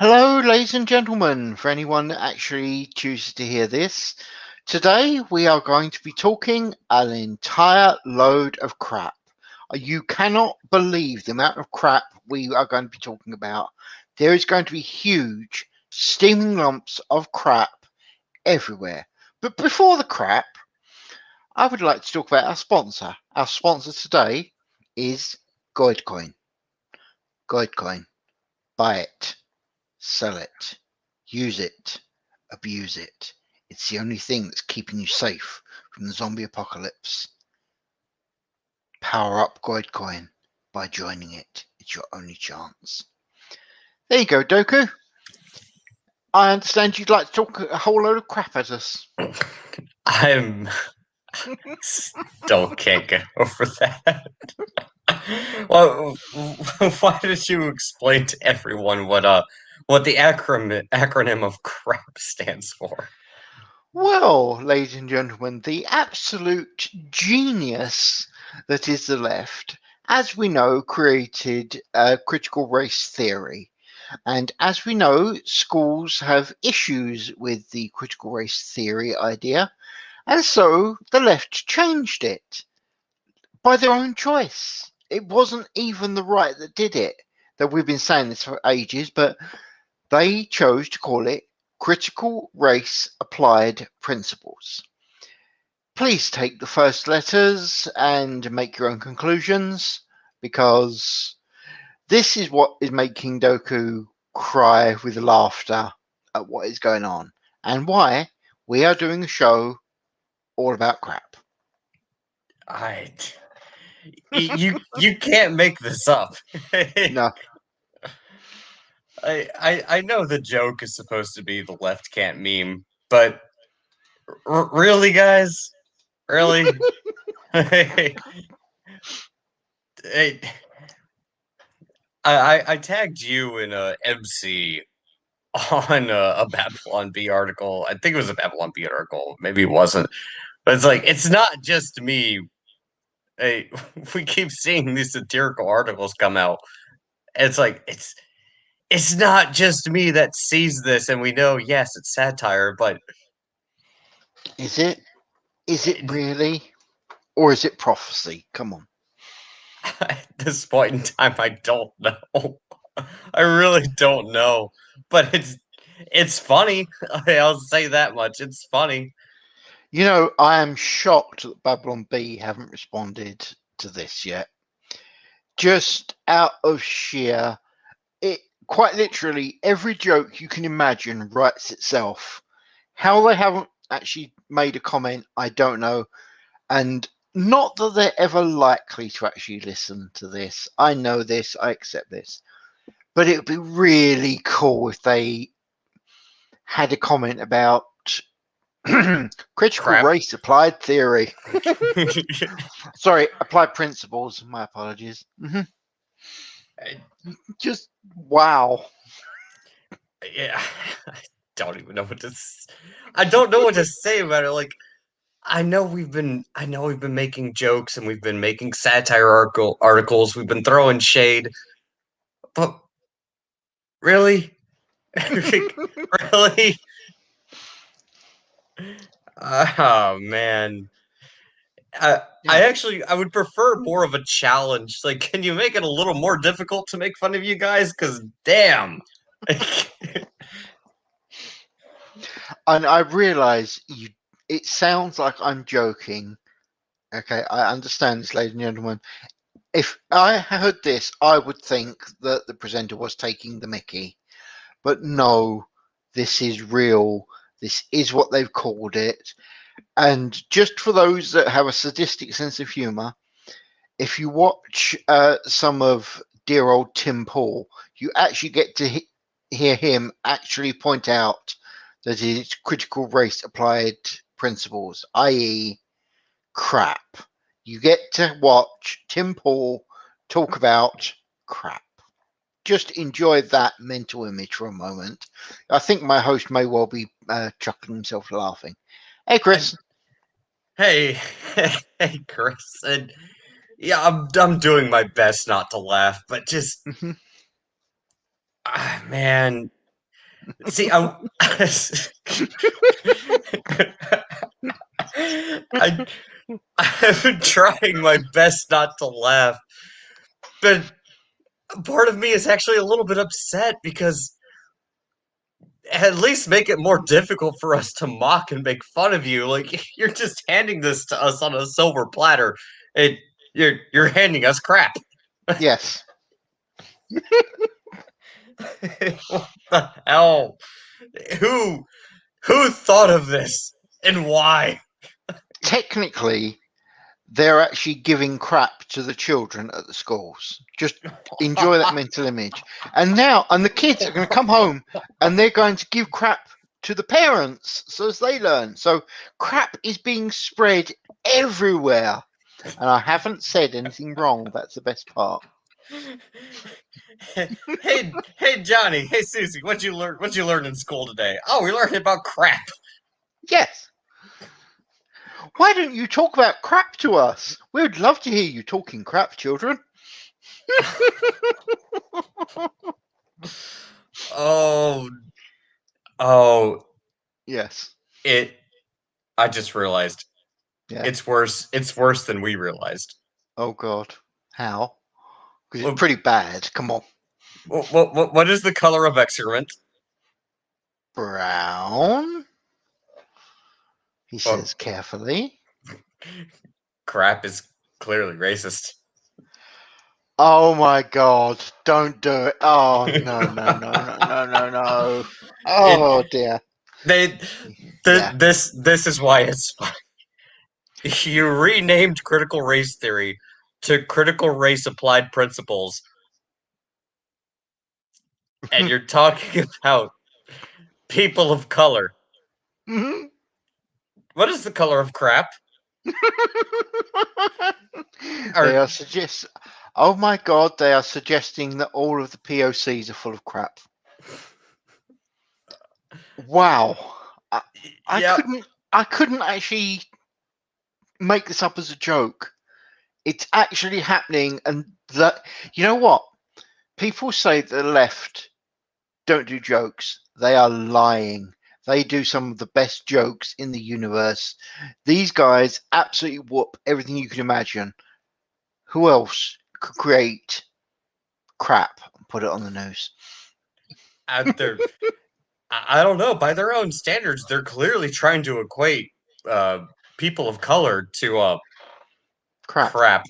Hello, ladies and gentlemen, for anyone that actually chooses to hear this. Today we are going to be talking an entire load of crap. You cannot believe the amount of crap we are going to be talking about. There is going to be huge, steaming lumps of crap everywhere. But before the crap, I would like to talk about our sponsor. Our sponsor today is Goidcoin. Goidcoin. Buy it. Sell it, use it, abuse it. It's the only thing that's keeping you safe from the zombie apocalypse. Power up Goidcoin by joining it. It's your only chance. There you go, Doku. I understand you'd like to talk a whole load of crap at us. I'm still can't get over that. Well, why did you explain to everyone what the acronym of CRAP stands for? Well, ladies and gentlemen, the absolute genius that is the left, as we know, created critical race theory. And as we know, schools have issues with the critical race theory idea, and so the left changed it by their own choice. It wasn't even the right that did it. That we've been saying this for ages, but they chose to call it critical race applied principles. Please take the first letters and make your own conclusions, because this is what is making Doku cry with laughter at what is going on and why we are doing a show all about crap. I you can't make this up. No, I know the joke is supposed to be the left can't meme, but really, guys, really. Hey, I tagged you in a MC on a Babylon B article. I think it was a Babylon B article. Maybe it wasn't. But it's like, it's not just me. Hey, we keep seeing these satirical articles come out. It's like, it's not just me that sees this, and we know, yes, it's satire, but is it? Is it really? Or is it prophecy? Come on. at this point in time, I don't know. I really don't know. But it's funny. I'll say that much. It's funny. You know, I am shocked that Babylon B haven't responded to this yet. Just out of sheer, it quite literally every joke you can imagine writes itself. How they haven't actually made a comment, I don't know. And not that they're ever likely to actually listen to this. I know this, I accept this. But it would be really cool if they had a comment about critical Crap. race applied theory. Sorry, applied principles. My apologies. Just wow. Yeah, I don't even know what to. I don't know what to say about it. Like, I know we've been making jokes and we've been making satire articles. We've been throwing shade, but really, really, oh man. I Yeah. actually I would prefer more of a challenge. Like, can you make it a little more difficult to make fun of you guys? Because damn. And I realize you. It sounds like I'm joking. Okay, I understand this, ladies and gentlemen. If I heard this, I would think that the presenter was taking the mickey. But no, this is real. This is what they've called it. And just for those that have a sadistic sense of humour, if you watch some of dear old Tim Paul, you actually get to hear him actually point out that it's critical race applied principles, i.e., crap. You get to watch Tim Paul talk about crap. Just enjoy that mental image for a moment. I think my host may well be chuckling himself laughing. Hey, Chris. Hey, hey, Chris, and yeah, I'm doing my best not to laugh, but just Mhm. man, See, I I've been trying my best not to laugh, but part of me is actually a little bit upset because at least make it more difficult for us to mock and make fun of you. Like you're just handing this to us on a silver platter, and you're handing us crap. Yes. What the hell? Who who thought of this and why? Technically, they're actually giving crap to the children at the schools. Just enjoy that mental image. And the kids are going to come home and they're going to give crap to the parents so as they learn. So crap is being spread everywhere. And I haven't said anything wrong. That's the best part. Hey Johnny, hey Susie, what'd you learn? What'd you learn in school today? Oh, we learned about crap. Yes. Why don't you talk about crap to us? We would love to hear you talking crap, children. Oh, oh, Yes. it. I just realized Yeah. it's worse. It's worse than we realized. Oh God. How? Because it's Well, pretty bad. Come on. what is the color of excrement? Brown, he Well, says carefully. crap is clearly racist. Oh my God. Don't do it. Oh, no, no, no, no, no, no, no. it Oh, dear. they Yeah. this is why it's you renamed critical race theory to critical race applied principles, and you're talking about people of color. Mhm. What is the color of crap? They Or are Oh my God, they are suggesting that all of the POCs are full of crap. Wow. I, I yep. couldn't I couldn't actually make this up as a joke. It's actually happening, and that you know what? People say that the left don't do jokes. They are lying. They do some of the best jokes in the universe. These guys absolutely whoop everything you can imagine. Who else could create crap and put it on the news? They're I don't know. By their own standards, they're clearly trying to equate uh, people of color to Crap. crap.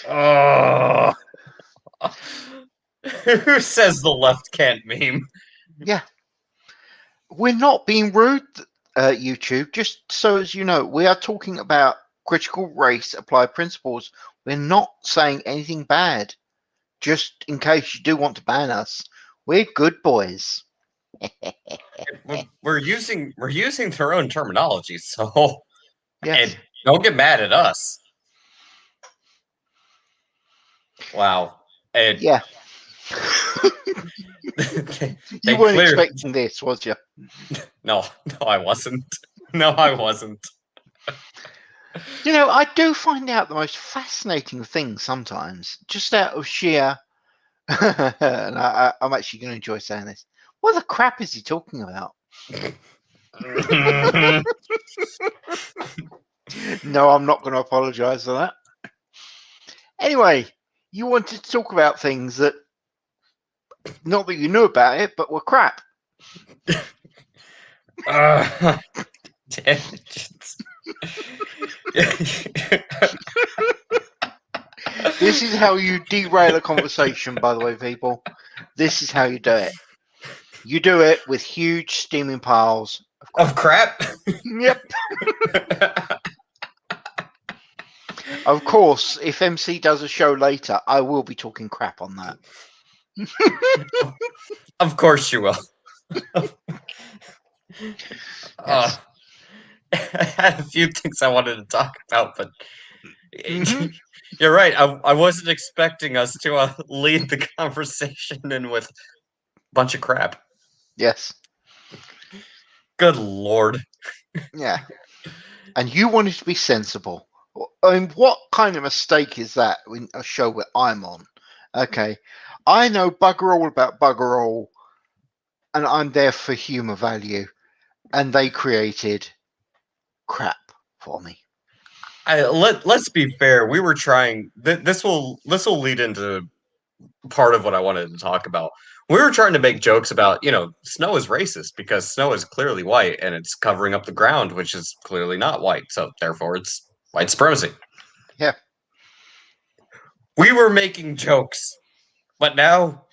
Oh, who says the left can't meme? Yeah. We're not being rude, YouTube. Just so as you know, we are talking about critical race applied principles. We're not saying anything bad. Just in case you do want to ban us, we're good boys. We're using their own terminology, so Yes. and don't get mad at us. Wow, and Yeah. they, You they weren't clearly expecting this, was you? no, I wasn't. No, I wasn't. You know, I do find out the most fascinating things sometimes, just out of sheer. And I'm actually going to enjoy saying this. What the crap is he talking about? No, I'm not going to apologise for that. Anyway, you wanted to talk about things that, not that you knew about it, but were crap. Tangents. This is how you derail a conversation, by the way, people. This is how you do it. You do it with huge steaming piles of Of crap. crap. Yep. Of course, if MC does a show later, I will be talking crap on that. Of course you will. Yes. I had a few things I wanted to talk about, but Hmm. you're right. I wasn't expecting us to lead the conversation in with a bunch of crap. Yes. Good lord. Yeah. And you wanted to be sensible. I mean, what kind of mistake is that in a show where I'm on? Okay. I know bugger all about bugger all. and I'm there for humor value, and they created crap for me. Let's be fair. We were trying. This will lead into part of what I wanted to talk about. We were trying to make jokes about, snow is racist because snow is clearly white and it's covering up the ground, which is clearly not white. So therefore, it's white supremacy. Yeah. We were making jokes, but now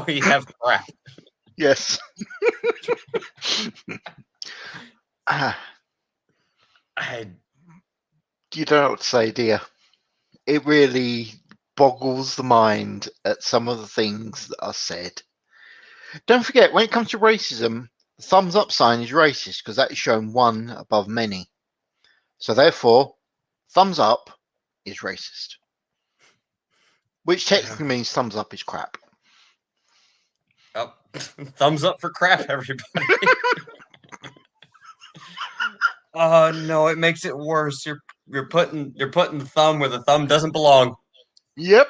we have crap. Yes. I You don't know what to say, dear. It really boggles the mind at some of the things that are said. Don't forget, when it comes to racism, the thumbs up sign is racist because that is shown one above many. So therefore, thumbs up is racist. Which technically means thumbs up is crap. Oh, thumbs up for crap, everybody. Oh no, it makes it worse. You're putting the thumb where the thumb doesn't belong. Yep.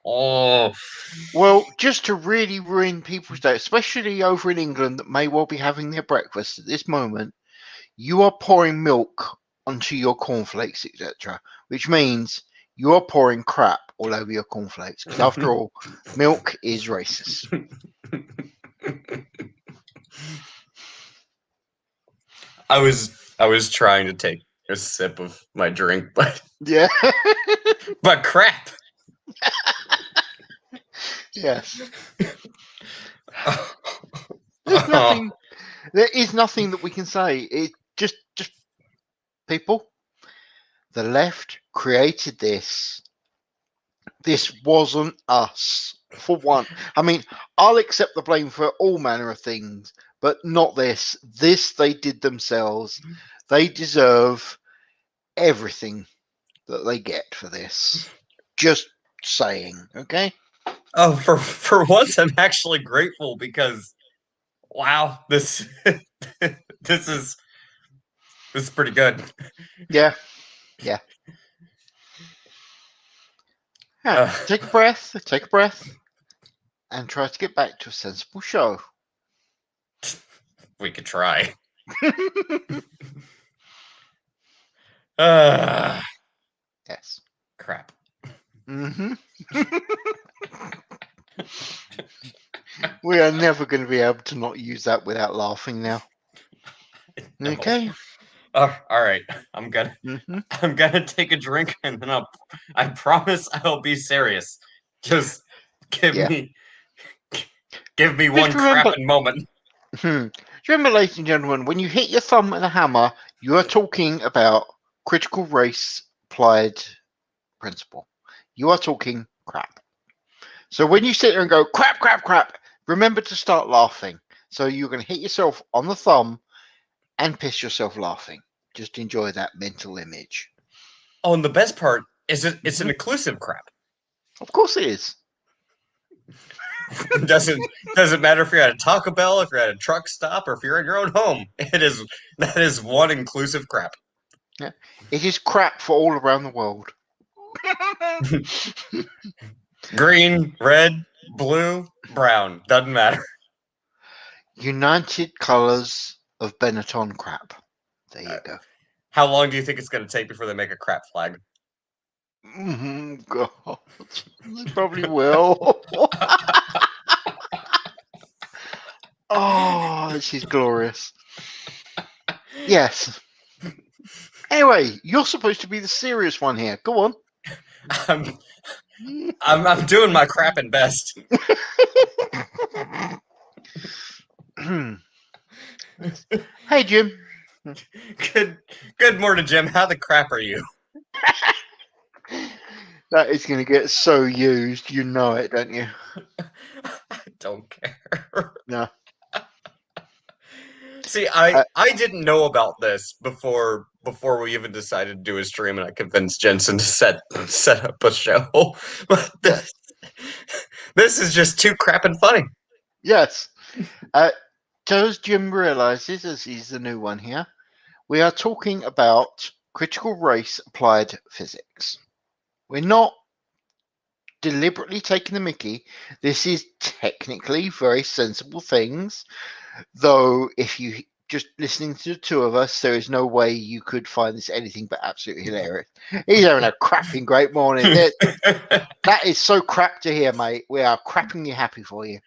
Oh. Well, just to really ruin people's day, especially over in England that may well be having their breakfast at this moment, you are pouring milk onto your cornflakes, etc., which means you are pouring crap all over your cornflakes. Because after all, milk is racist. I was trying to take a sip of my drink, but Yeah. crap. Yes. There's nothing. There is nothing that we can say. It just people. The left created this. This wasn't us. For one, I mean, I'll accept the blame for all manner of things, but not this. This they did themselves. They deserve everything that they get for this. Just saying, okay? Oh, for once, I'm actually grateful because wow, this this is pretty good. Yeah, yeah. Right, take a breath, and try to get back to a sensible show. We could try. Uh, Yes. crap. Mm-hmm. We are never going to be able to not use that without laughing now. No. Okay. All right. Mm-hmm. I'm gonna take a drink and then I promise I'll be serious. Just give Yeah. me Just one remember, crapping moment. just remember, ladies and gentlemen, when you hit your thumb with a hammer, you are talking about critical race applied principle. You are talking crap. So when you sit there and go crap, crap, crap, remember to start laughing. So you're going to hit yourself on the thumb and piss yourself laughing. Just enjoy that mental image. Oh, and the best part is it's an Mhm. inclusive crap. Of course it is. Doesn't matter if you're at a Taco Bell, if you're at a truck stop, or if you're in your own home. That is one inclusive crap. Yeah. It is crap for all around the world. Green, red, blue, brown, doesn't matter. United Colours of Benetton crap. There you go. How long do you think it's going to take before they make a crap flag? God, they probably will. Oh, she's glorious. Yes. Anyway, you're supposed to be the serious one here. Go on. I'm I'm doing my crapping best. Hey, Jim. Good morning, Jim. How the crap are you? That is going to get so used. You know it, don't you? I don't care. No. See, Uh, I didn't know about this before we even decided to do a stream, and I convinced Jensen to set up a show. But yes. this is just too crapping funny. Yes. So as Jim realizes, as he's the new one here, we are talking about critical race applied physics. We're not deliberately taking the mickey. This is technically very sensible things, though if you just listening to the two of us, there is no way you could find this anything but absolutely hilarious. He's having a crapping great morning. That is so crap to hear, mate. We are crappingly happy for you.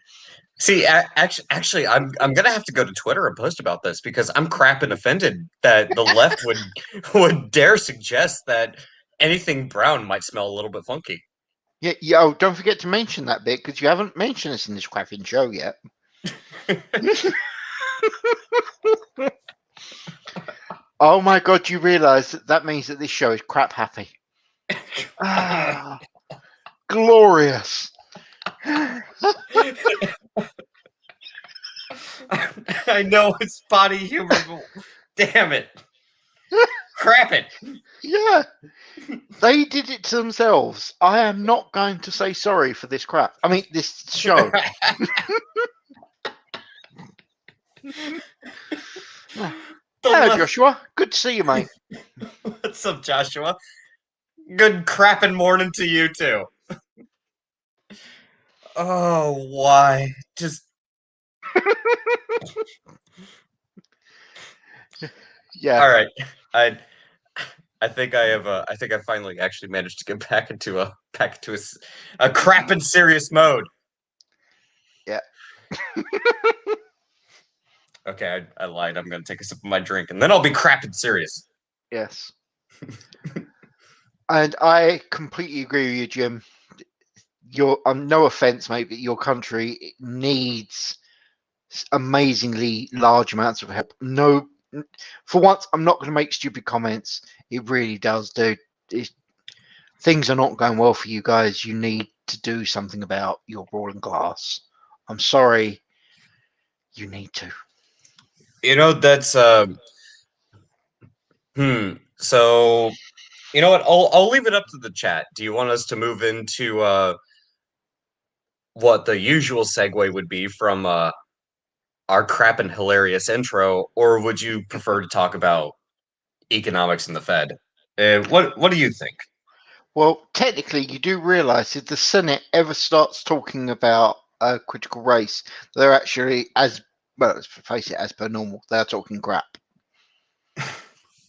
See, actually, I'm gonna have to go to Twitter and post about this because I'm crap and offended that the left would dare suggest that anything brown might smell a little bit funky. Yeah, yo, don't forget to mention that bit because you haven't mentioned us in this crapping show yet. Oh my god, you realise that means that this show is crap happy. Ah, glorious. I know it's potty humor, but damn it, crap it. Yeah, they did it to themselves. I am not going to say sorry for this crap. I mean, this show. Hello, Joshua. Good to see you, mate. What's up, Joshua? Good crapping morning to you too. Oh, why? Just Yeah. all right. I I think I have. I think I finally actually managed to get back into a crapping serious mode. Yeah. Okay, I lied. I'm gonna take a sip of my drink and then I'll be crapping serious. Yes. And I completely agree with you, Jim. Your no offense, mate, but your country needs amazingly large amounts of help. No, for once, I'm not going to make stupid comments. It really does, dude. Things are not going well for you guys. You need to do something about your brawling glass. I'm sorry. You need to. You know that's So you know what? I'll leave it up to the chat. Do you want us to move into what the usual segue would be from our crap and hilarious intro, or would you prefer to talk about economics and the Fed? What do you think? Well, technically, you do realize if the Senate ever starts talking about a critical race, they're actually, as well, let's face it, as per normal, they're talking crap.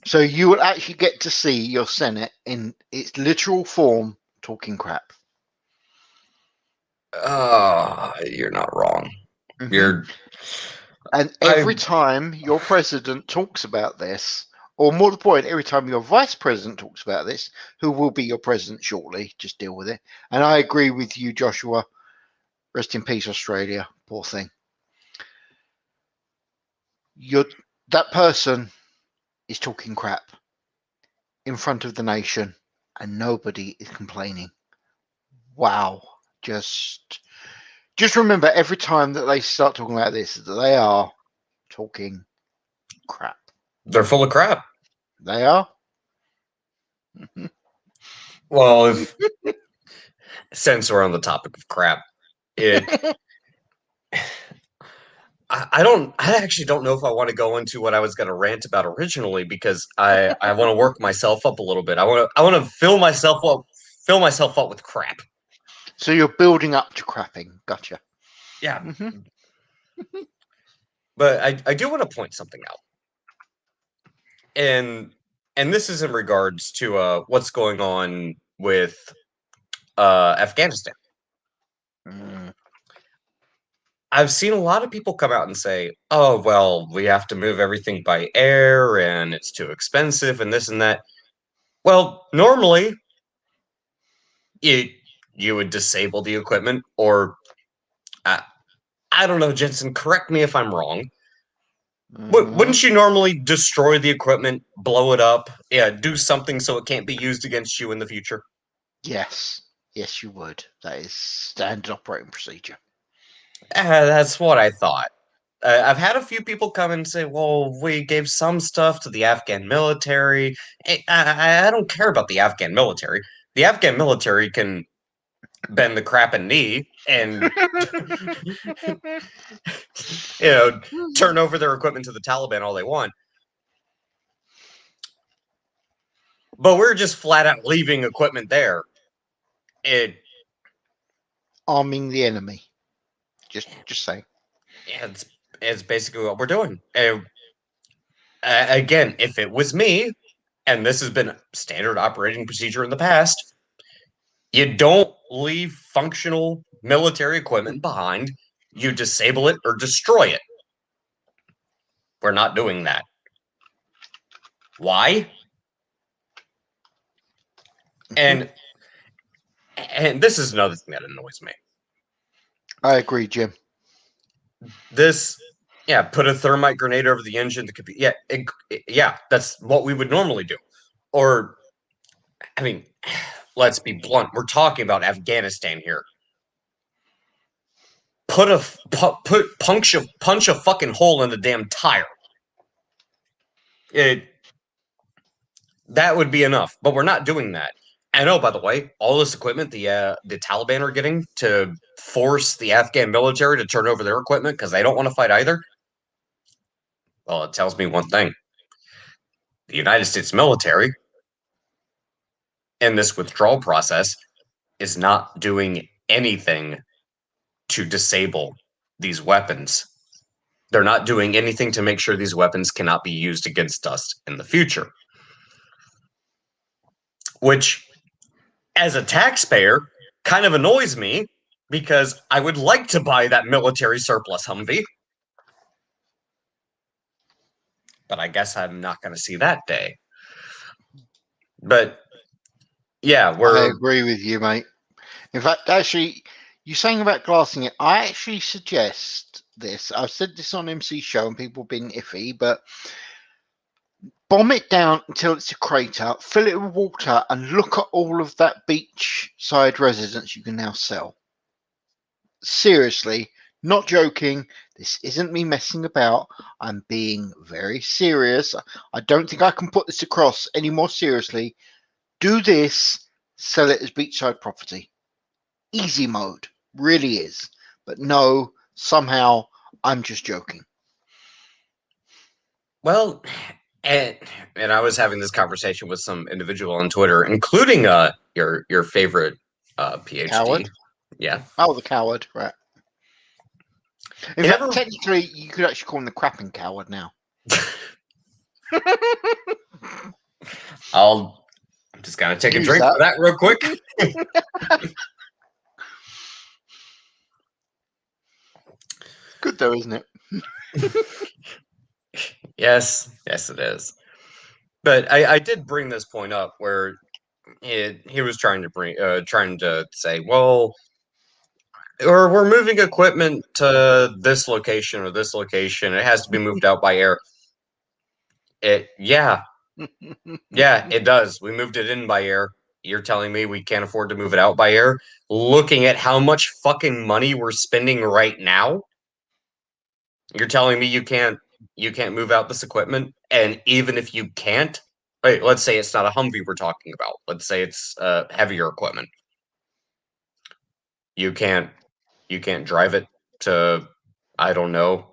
So you will actually get to see your Senate in its literal form talking crap. You're not wrong. Mm-hmm. You're And every time your president talks about this, or more to the point, every time your vice president talks about this, who will be your president shortly, just deal with it. And I agree with you, Joshua. Rest in peace, Australia. Poor thing. That person is talking crap in front of the nation, and nobody is complaining. Wow. Just remember every time that they start talking about this, that they are talking crap. they're full of crap. They are. Well, if since we're on the topic of crap, it I actually don't know if I want to go into what I was going to rant about originally because I want to work myself up a little bit. I want to fill myself up with crap. So you're building up to crapping. Gotcha. Yeah, Mm-hmm. but I do want to point something out, and this is in regards to what's going on with Afghanistan. Mm. I've seen a lot of people come out and say, "Oh, well, we have to move everything by air, and it's too expensive, and this and that." Well, normally you you would disable the equipment, or uh, I don't know, Jensen. Correct me if I'm wrong. Mm-hmm. Wouldn't you normally destroy the equipment, blow it up, yeah, do something so it can't be used against you in the future? Yes. Yes, you would. That is standard operating procedure. That's what I thought. I've had a few people come and say, "Well, we gave some stuff to the Afghan military." I don't care about the Afghan military. The Afghan military can bend the crap and knee and you know turn over their equipment to the Taliban all they want. But we're just flat out leaving equipment there. It arming the enemy. Just say. Yeah, it's basically what we're doing. Again, if it was me, and this has been standard operating procedure in the past, you don't leave functional military equipment behind. You disable it or destroy it. We're not doing that. Why? And this is another thing that annoys me. I agree, Jim. This, yeah, put a thermite grenade over the engine. Yeah, that's what we would normally do. Or, I mean, let's be blunt. We're talking about Afghanistan here. Punch a fucking hole in the damn tire. That would be enough, but we're not doing that. And oh, by the way, all this equipment the Taliban are getting to force the Afghan military to turn over their equipment because they don't want to fight either. Well, it tells me one thing: the United States military in this withdrawal process is not doing anything to disable these weapons. They're not doing anything to make sure these weapons cannot be used against us in the future. Which, as a taxpayer, kind of annoys me because I would like to buy that military surplus Humvee. But I guess I'm not going to see that day. But yeah, I agree with you, mate. In fact, actually, you're saying about glassing it. I actually suggest this. I've said this on MC Show and people have been iffy, but bomb it down until it's a crater, fill it with water, and look at all of that beachside residence you can now sell. Seriously, not joking. This isn't me messing about. I'm being very serious. I don't think I can put this across any more seriously. Do this, sell it as beachside property. Easy mode, really is. But no, somehow I'm just joking. Well, and I was having this conversation with some individual on Twitter, including your favorite PhD. Coward? Yeah. Oh, the coward, right. In fact, technically, you could actually call him the crapping coward now. I'm just gonna take a drink for that real quick. Good though, isn't it? Yes, it is. But I did bring this point up where he was trying to say, well, or we're moving equipment to this location or this location. It has to be moved out by air. Yeah, it does. We moved it in by air. You're telling me we can't afford to move it out by air? Looking at how much fucking money we're spending right now, you're telling me you can't move out this equipment? And even if you can't, wait, let's say it's not a Humvee we're talking about. Let's say it's heavier equipment. You can't drive it to, I don't know,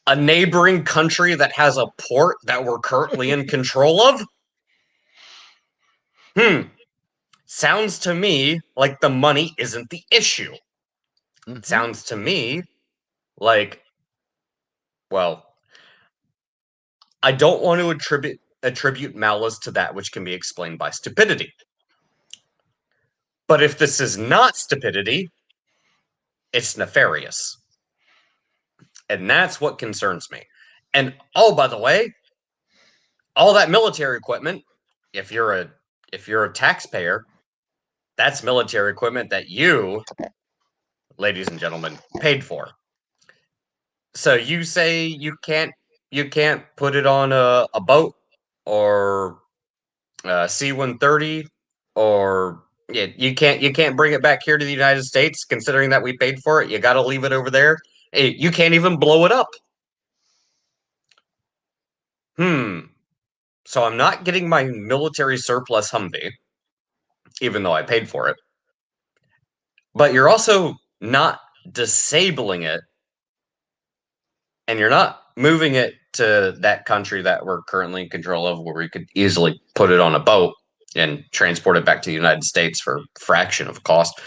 a neighboring country that has a port that we're currently in control of? Sounds to me like the money isn't the issue. Mm-hmm. Sounds to me like, well, I don't want to attribute malice to that which can be explained by stupidity. But if this is not stupidity, it's nefarious. And that's what concerns me. And oh, by the way, all that military equipment, if you're a taxpayer, that's military equipment that you, ladies and gentlemen, paid for. So you say you can't put it on a boat or C-130 or you can't bring it back here to the United States, considering that we paid for it. You got to leave it over there. You can't even blow it up. So I'm not getting my military surplus Humvee, even though I paid for it. But you're also not disabling it, and you're not moving it to that country that we're currently in control of, where we could easily put it on a boat and transport it back to the United States for a fraction of cost.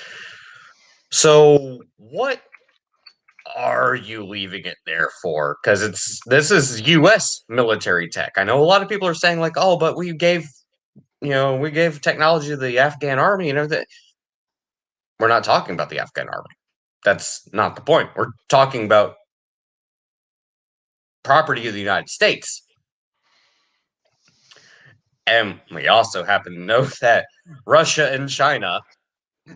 So what are you leaving it there for? Because this is U.S. military tech. I know a lot of people are saying like, oh, but we gave technology to the Afghan army and everything. We're not talking about the Afghan army. That's not the point. We're talking about property of the United States. And we also happen to know that Russia and China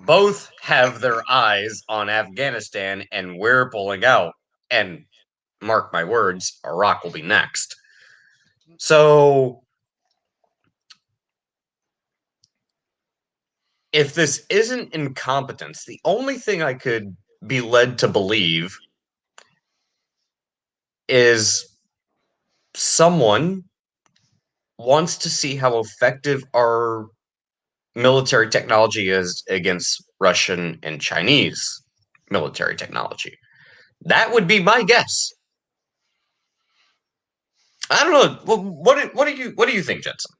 both have their eyes on Afghanistan, and we're pulling out. And mark my words, Iraq will be next. So if this isn't incompetence, the only thing I could be led to believe is someone wants to see how effective our military technology is against Russian and Chinese military technology. That would be my guess. I don't know. Well, what do you think, Jensen?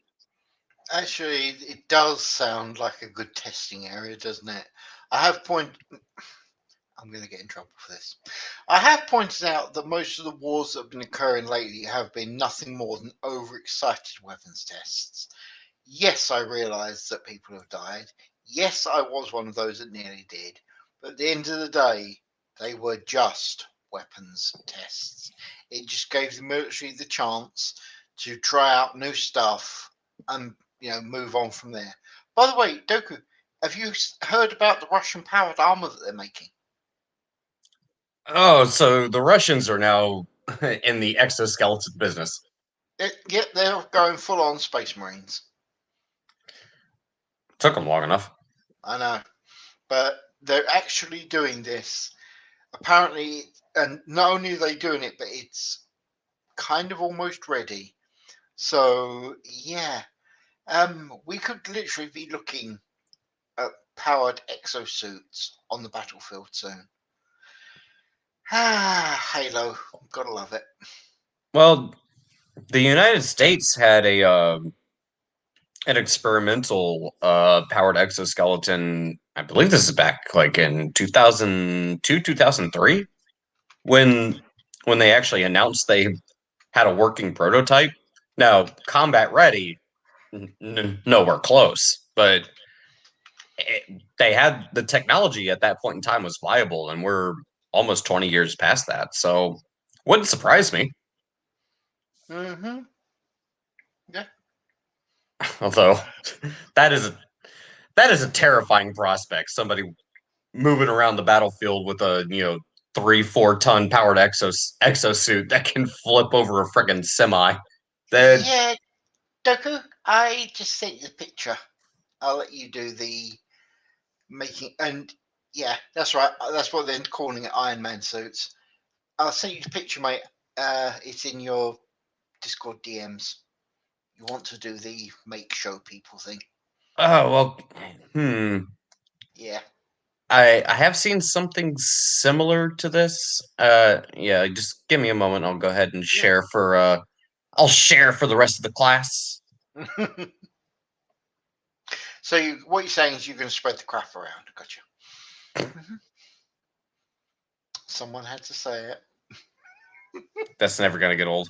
Actually, it does sound like a good testing area, doesn't it? I have point. I'm going to get in trouble for this. I have pointed out that most of the wars that have been occurring lately have been nothing more than overexcited weapons tests. Yes, I realise that people have died. Yes, I was one of those that nearly did. But at the end of the day, they were just weapons tests. It just gave the military the chance to try out new stuff and move on from there. By the way, Doku, have you heard about the Russian powered armor that they're making? Oh, so the Russians are now in the exoskeleton business. Yep, they're going full on Space Marines. Took them long enough. I know, but they're actually doing this. Apparently, and not only are they doing it, but it's kind of almost ready. So yeah, we could literally be looking at powered exosuits on the battlefield soon. Ah, Halo, gotta love it. Well, the United States had a an experimental powered exoskeleton. I believe this is back like in 2002, 2003 when they actually announced they had a working prototype. Now, combat ready, nowhere close, but they had the technology at that point in time was viable, and we're almost 20 years past that. So, wouldn't surprise me. Mm-hmm. Yeah. Although that is a terrifying prospect. Somebody moving around the battlefield with a 3-4 ton powered exosuit that can flip over a freaking semi. That Yeah, Doku, I just sent you the picture. I'll let you do the making. And yeah, that's right. That's what they're calling it, Iron Man suits. I'll send you the picture, mate. It's in your Discord DMs. You want to do the make show people thing? oh well, hmm. Yeah. I have seen something similar to this. Yeah, just give me a moment. I'll go ahead and Yeah. share for I'll share for the rest of the class. So what you're saying is you're going to spread the crap around. Gotcha. Mhm. Someone had to say it. That's never gonna get old.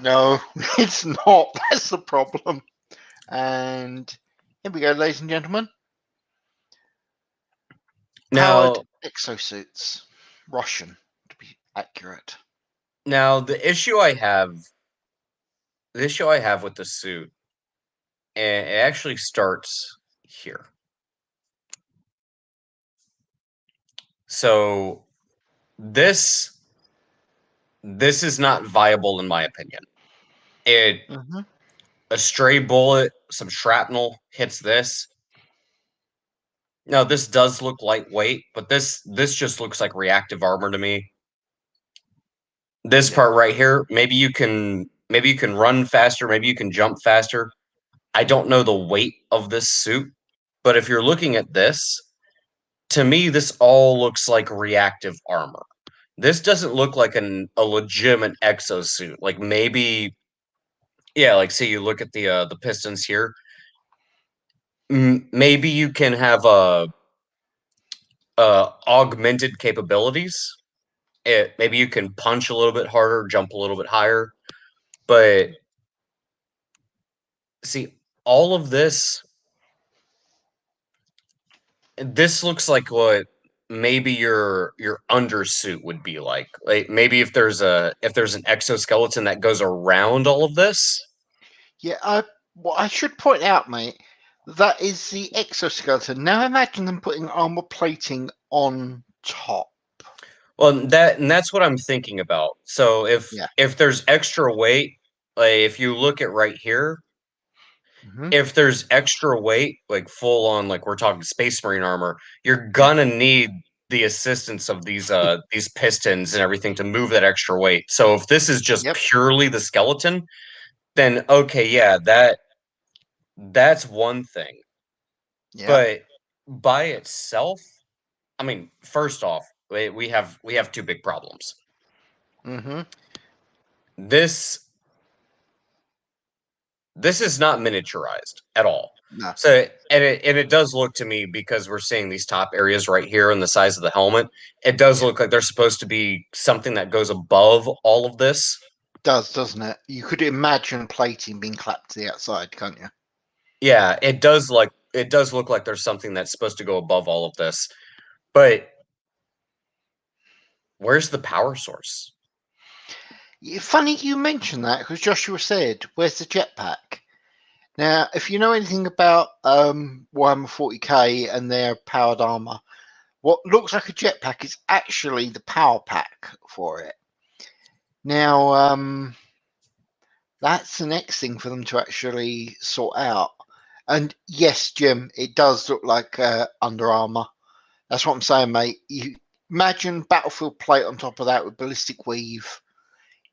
No, it's not. That's the problem. And here we go, ladies and gentlemen. Powered Now, exosuits. Russian, to be accurate. now the issue I have with the suit, and it actually starts here. So this this is not viable in my opinion. It Mm-hmm. A stray bullet, some shrapnel hits this. Now this does look lightweight, but this just looks like reactive armor to me. This Yep. part right here, maybe you can run faster, maybe you can jump faster. I don't know the weight of this suit, but if you're looking at this, to me this all looks like reactive armor. This doesn't look like a legitimate exosuit. Like maybe yeah, like say you look at the pistons here, maybe you can have augmented capabilities. Maybe you can punch a little bit harder, jump a little bit higher, but see, all of this looks like what maybe your undersuit would be like. Like maybe if there's an exoskeleton that goes around all of this. Yeah, what I should point out, mate, that is the exoskeleton. Now imagine them putting armor plating on top. Well, that's what I'm thinking about. So Yeah. if there's extra weight, like if you look at right here, Hmm. if there's extra weight, like full on, like we're talking Space Marine armor, you're Yeah. gonna need the assistance of these pistons and everything to move that extra weight. So if this is just Yep. purely the skeleton, then okay, yeah, that's one thing. Yeah. But by itself, I mean, first off, we have two big problems. Hmm. This this is not miniaturized at all. No. So and it does look to me, because we're seeing these top areas right here and the size of the helmet, it does Yeah. look like there's supposed to be something that goes above all of this. Does, doesn't it? You could imagine plating being clapped to the outside, can't you? Yeah, it does look like there's something that's supposed to go above all of this. But where's the power source? Funny you mentioned that because Joshua said, "Where's the jetpack?" Now, if you know anything about Warhammer 40k and their powered armor, what looks like a jetpack is actually the power pack for it. Now, that's the next thing for them to actually sort out. And yes, Jim, it does look like Under Armour. That's what I'm saying, mate. You imagine Battlefield plate on top of that with ballistic weave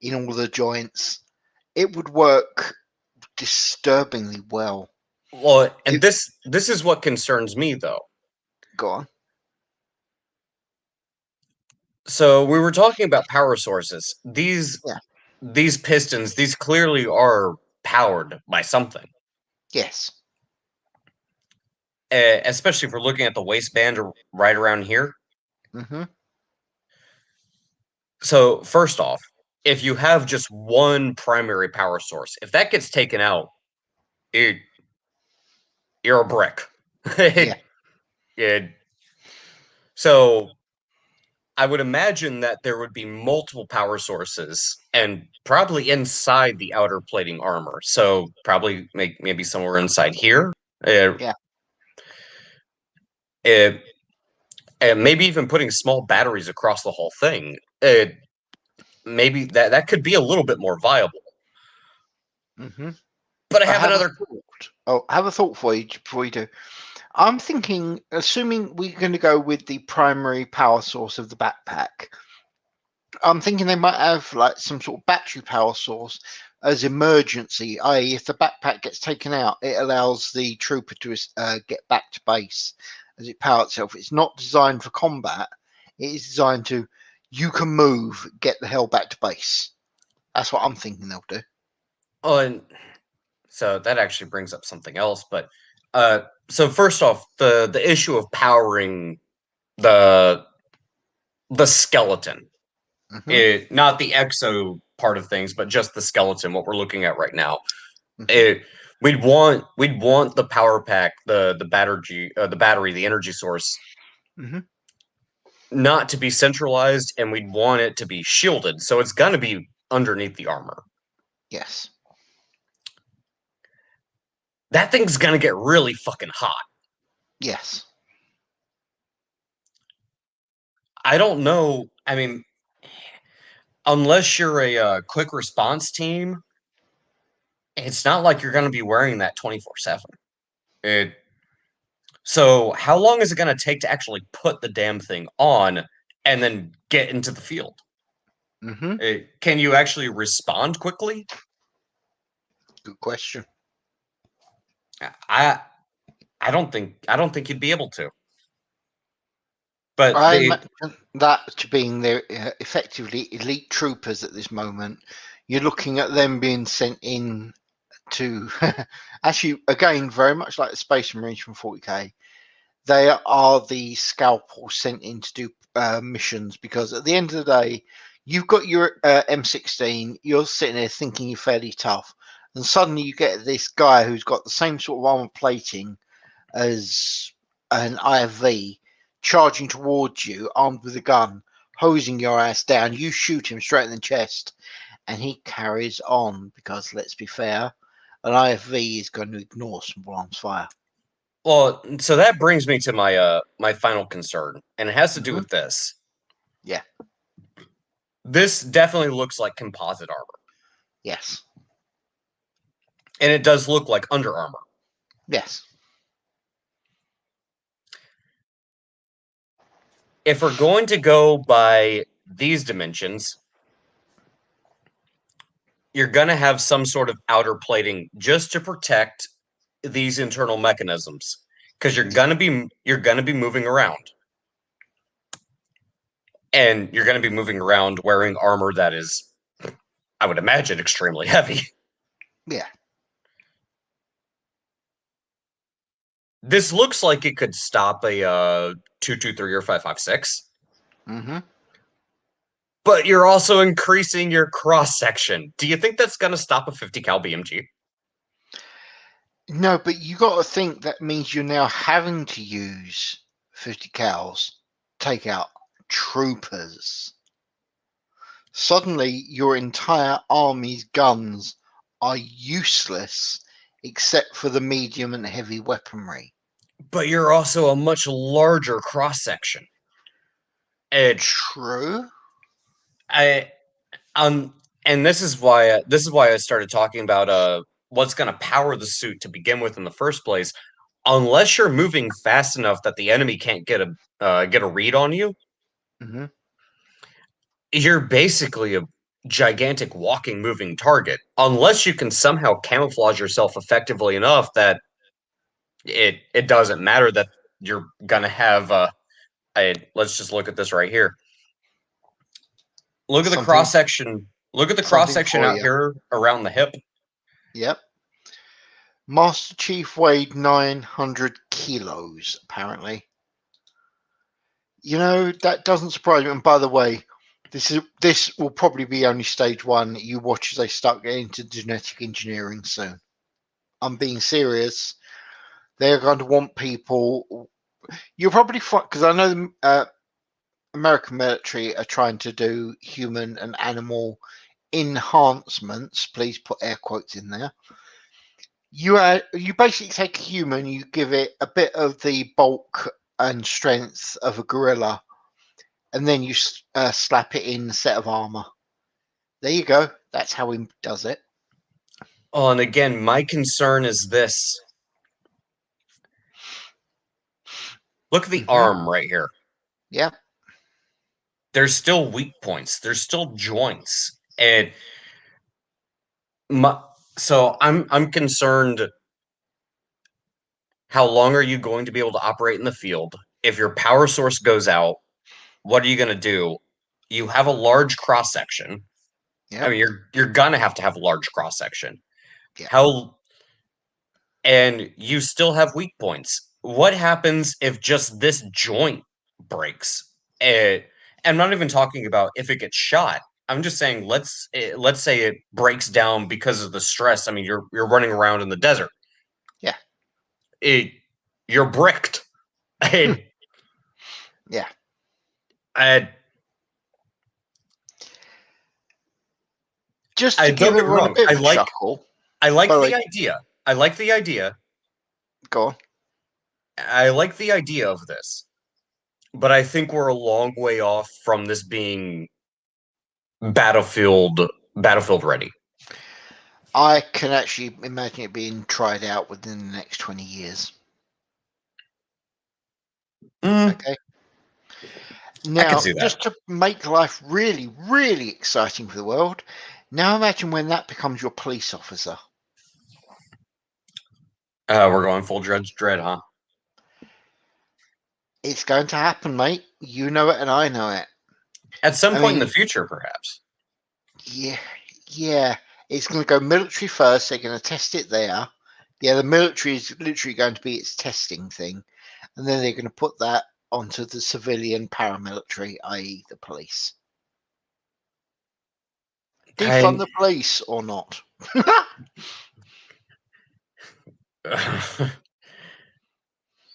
in all the joints. It would work disturbingly well. Well, and It, this is what concerns me though. go on. So we were talking about power sources. Yeah. These pistons, these clearly are powered by something. Yes. Especially if we're looking at the waistband right around here. Hmm. So first off, if you have just one primary power source, if that gets taken out, it, you're a brick. Yeah. It- so I would imagine that there would be multiple power sources and probably inside the outer plating armor. So probably maybe somewhere inside here. Uh, Yeah. uh, and maybe even putting small batteries across the whole thing. Maybe that could be a little bit more viable. Hmm. But I I have have a another. thought. Oh, I have a thought for you before you do. I'm thinking, assuming we're going to go with the primary power source of the backpack, I'm thinking they might have like some sort of battery power source as emergency, i.e., if the backpack gets taken out, it allows the trooper to get back to base as it powers itself. It's not designed for combat. It is designed to, you can move, get the hell back to base. That's what I'm thinking they'll do. Oh, and so that actually brings up something else. But so first off, the issue of powering the the skeleton, Hmm. not the exo part of things, but just the skeleton. What we're looking at right now. Hmm. It, we'd want the power pack, the battery, the energy source, Hmm. not to be centralized, and we'd want it to be shielded. So it's gonna be underneath the armor. Yes. That thing's gonna get really fucking hot. Yes. I don't know. I mean, unless you're a quick response team, it's not like you're going to be wearing that 24/7. It So how long is it going to take to actually put the damn thing on and then get into the field? Hmm. Can you actually respond quickly? Good question. I I don't think you'd be able to. But I the imagine that to being their effectively elite troopers at this moment. You're looking at them being sent in to actually again very much like the Space Marines from 40k. they are the scalpel sent in to do missions, because at the end of the day, you've got your M16, you're sitting there thinking you're fairly tough, and suddenly you get this guy who's got the same sort of armor plating as an IFV charging towards you, armed with a gun, hosing your ass down. You shoot him straight in the chest, and he carries on because, let's be fair, an IFV is going to ignore small arms fire. Well, so that brings me to my final concern, and it has to do with this. Yeah. This definitely looks like composite armor. Yes. And it does look like Under Armour. Yes. If we're going to go by these dimensions, you're going to have some sort of outer plating just to protect these internal mechanisms, because you're going to be moving around, and you're going to be moving around wearing armor that is, I would imagine, extremely heavy. Yeah. This looks like it could stop a 223 or 556. Mm-hmm. But you're also increasing your cross section. Do you think that's going to stop a 50 cal BMG? No, but you got to think that means you're now having to use 50 cals, take out troopers. Suddenly, your entire army's guns are useless except for the medium and heavy weaponry. But you're also a much larger cross section. True. And this is why I started talking about what's going to power the suit to begin with in the first place. Unless you're moving fast enough that the enemy can't get a read on you, Mm-hmm. you're basically a gigantic walking, moving target. Unless you can somehow camouflage yourself effectively enough that it doesn't matter that you're gonna have let's just look at this right here. Look at the cross section. Look at the cross section out here around the hip. Yep. Master Chief weighed 900 kilos, apparently. You know, that doesn't surprise me. And by the way, this will probably be only stage one. You watch as they start getting into genetic engineering soon. I'm being serious. They're going to want people. You'll probably find, because I know the American military are trying to do human and animal enhancements. Please put air quotes in there. You basically take a human, you give it a bit of the bulk and strength of a gorilla, and then you slap it in a set of armor. There you go. That's how he does it. Oh, and again, my concern is this. Look at the arm right here. Yeah. There's still weak points. There's still joints, and so I'm concerned. How long are you going to be able to operate in the field? If your power source goes out, what are you going to do? You have a large cross section. Yep. I mean, you're gonna have to have a large cross section. Yep. And you still have weak points. What happens if just this joint breaks? I'm not even talking about if it gets shot. I'm just saying let's say it breaks down because of the stress. I mean, you're running around in the desert. Yeah. You're bricked. Yeah. Just to give everyone a bit of a chuckle. I like the idea. I like the idea. Go on. I like the idea of this, but I think we're a long way off from this being battlefield ready. I can actually imagine it being tried out within the next 20 years. Okay. Now, just to make life really, really exciting for the world, now imagine when that becomes your police officer. We're going full Judge Dredd, huh? It's going to happen, mate. You know it and I know it. At some point in the future, perhaps. Yeah. It's going to go military first. They're going to test it there. Yeah, the military is literally going to be its testing thing. and then they're going to put that onto the civilian paramilitary, i.e., the police. Defund the police or not?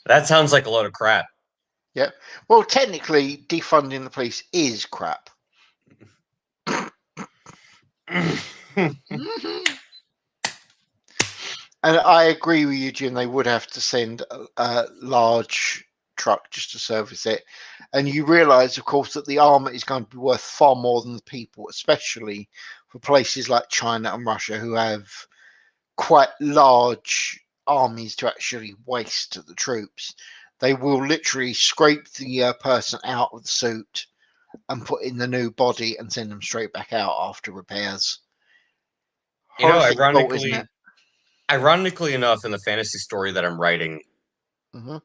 That sounds like a load of crap. Yeah. Well, technically, defunding the police is crap. And I agree with you, Jim. They would have to send a large truck just to service it. And you realise, of course, that the armour is going to be worth far more than the people, especially for places like China and Russia, who have quite large armies to actually waste to the troops. They will literally scrape the person out of the suit and put in the new body and send them straight back out after repairs. You know, Horrific thought, isn't it? ironically enough, in the fantasy story that I'm writing, Mm-hmm.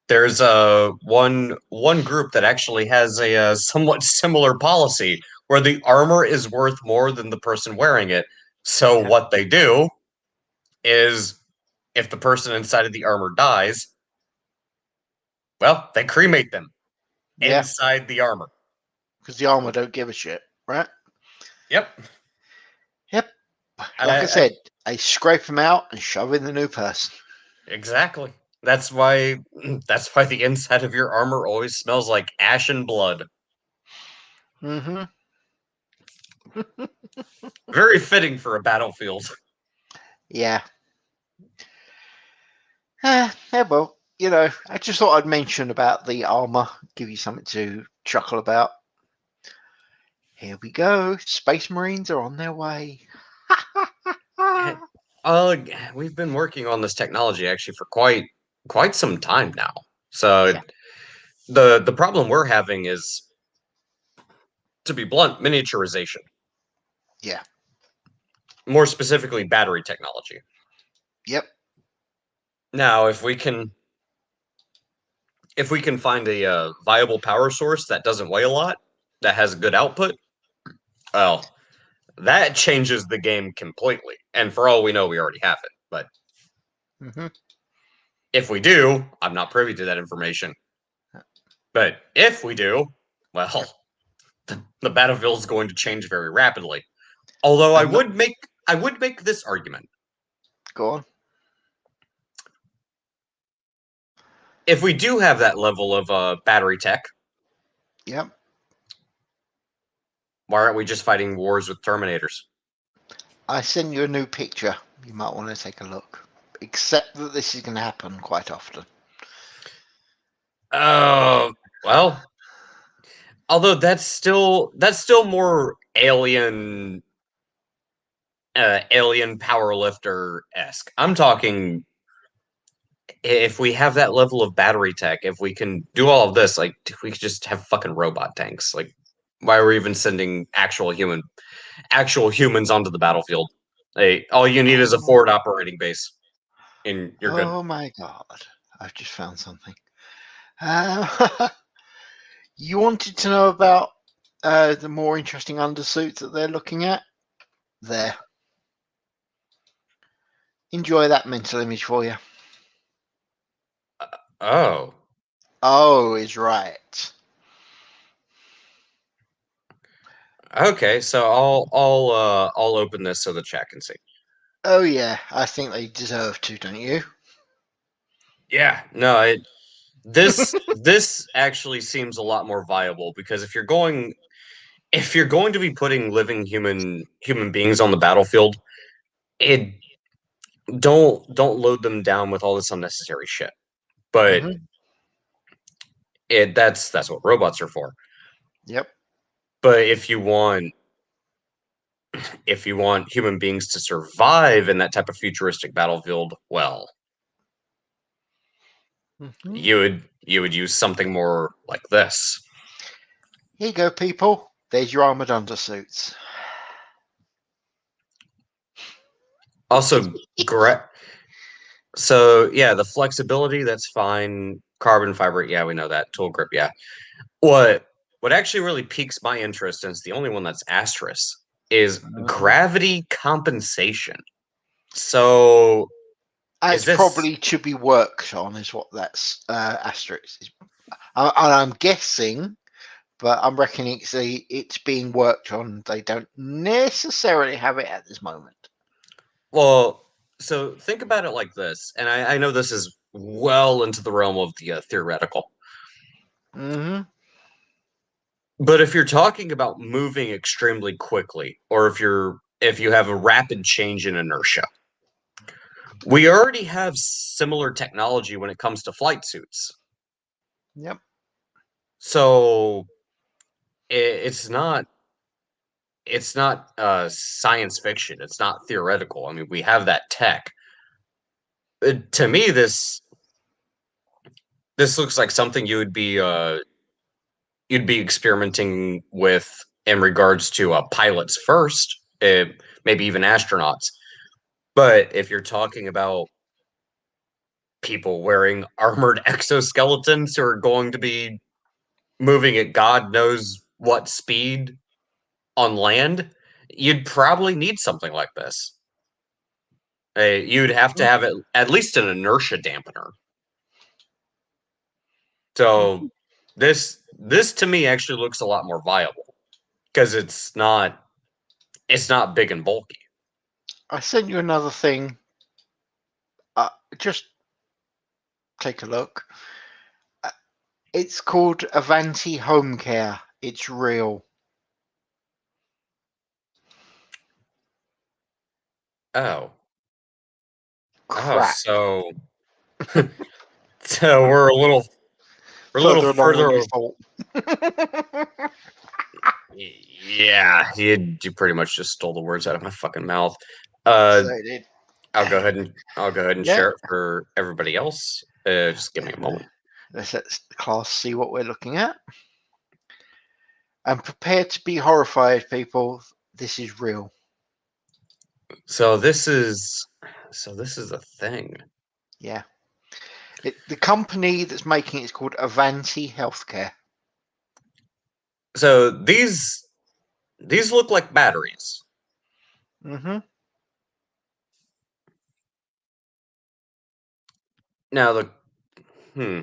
there's a one group that actually has a somewhat similar policy where the armor is worth more than the person wearing it. So Yeah. what they do is, if the person inside of the armor dies, well, they cremate them Yeah, inside the armor. because the armor don't give a shit, right? Yep. Yep. Like I said, I scrape them out and shove in the new person. Exactly. That's why the inside of your armor always smells like ash and blood. Mm-hmm. Very fitting for a battlefield. Yeah. Yeah, well, I just thought I'd mention about the armor, give you something to chuckle about. Here we go. Space Marines are on their way. We've been working on this technology actually for quite some time now. So Yeah. the problem we're having is, to be blunt, miniaturization. Yeah. More specifically, battery technology. Yep. Now, if we can find a viable power source that doesn't weigh a lot, that has good output, well, that changes the game completely. And for all we know, we already have it. But Mm-hmm. if we do, I'm not privy to that information. But if we do, well, the battlefield is going to change very rapidly. Although And I would make this argument. go on. If we do have that level of battery tech, Yep. why aren't we just fighting wars with Terminators? I send you a new picture. You might want to take a look. Except that this is going to happen quite often. Oh, well, although that's still more alien power lifter esque. I'm talking, if we have that level of battery tech, if we can do all of this, like, if we could just have fucking robot tanks, like, why are we even sending actual humans onto the battlefield? Hey, all you need is a Oh, forward operating base, and you're good. oh my god. I've just found something. Uh, you wanted to know about the more interesting undersuits that they're looking at? There. Enjoy that mental image for you. Oh, Oh, is right. okay. So I'll open this so the chat can see. Oh yeah, I think they deserve to, don't you? Yeah, no, this actually seems a lot more viable, because if you're going to be putting living human beings on the battlefield, it don't load them down with all this unnecessary shit. But Mm-hmm. that's what robots are for. Yep. But if you want human beings to survive in that type of futuristic battlefield, well, Mm-hmm. you would use something more like this. Here you go, people. There's your armored undersuits. Also, so yeah, the flexibility, that's fine. Carbon fiber, yeah, we know that. Tool grip, yeah. What actually really piques my interest, and it's the only one that's asterisk, is Uh-huh. gravity compensation. So Is It's this probably to be worked on, is what that's asterisk is. And I'm guessing, but I'm reckoning it's being worked on. They don't necessarily have it at this moment. well? So think about it like this, and I know this is well into the realm of the theoretical. Hmm. But if you're talking about moving extremely quickly, or if you have a rapid change in inertia, we already have similar technology when it comes to flight suits. Yep. So it's not science fiction. It's not theoretical. I mean, we have that tech. To me, this looks like something you'd be experimenting with in regards to pilots first, maybe even astronauts. But if you're talking about people wearing armored exoskeletons who are going to be moving at God knows what speed on land, you'd probably need something like this. You'd have to have at least an inertia dampener. So this to me actually looks a lot more viable because it's not big and bulky. I sent you another thing. Just take a look. Uh, It's called Avanti Home Care. It's real. Oh, oh, Crap. so we're a little Further along further. than you thought. Yeah, you pretty much just stole the words out of my fucking mouth. So Uh, it did. I'll go ahead and Yeah. share it for everybody else. Just give me a moment. Let's let the class see what we're looking at. And prepare to be horrified, people. This is real. So this is a thing. Yeah. The company that's making it is called Avanti Healthcare. So these look like batteries. Mm-hmm. Now the hmm.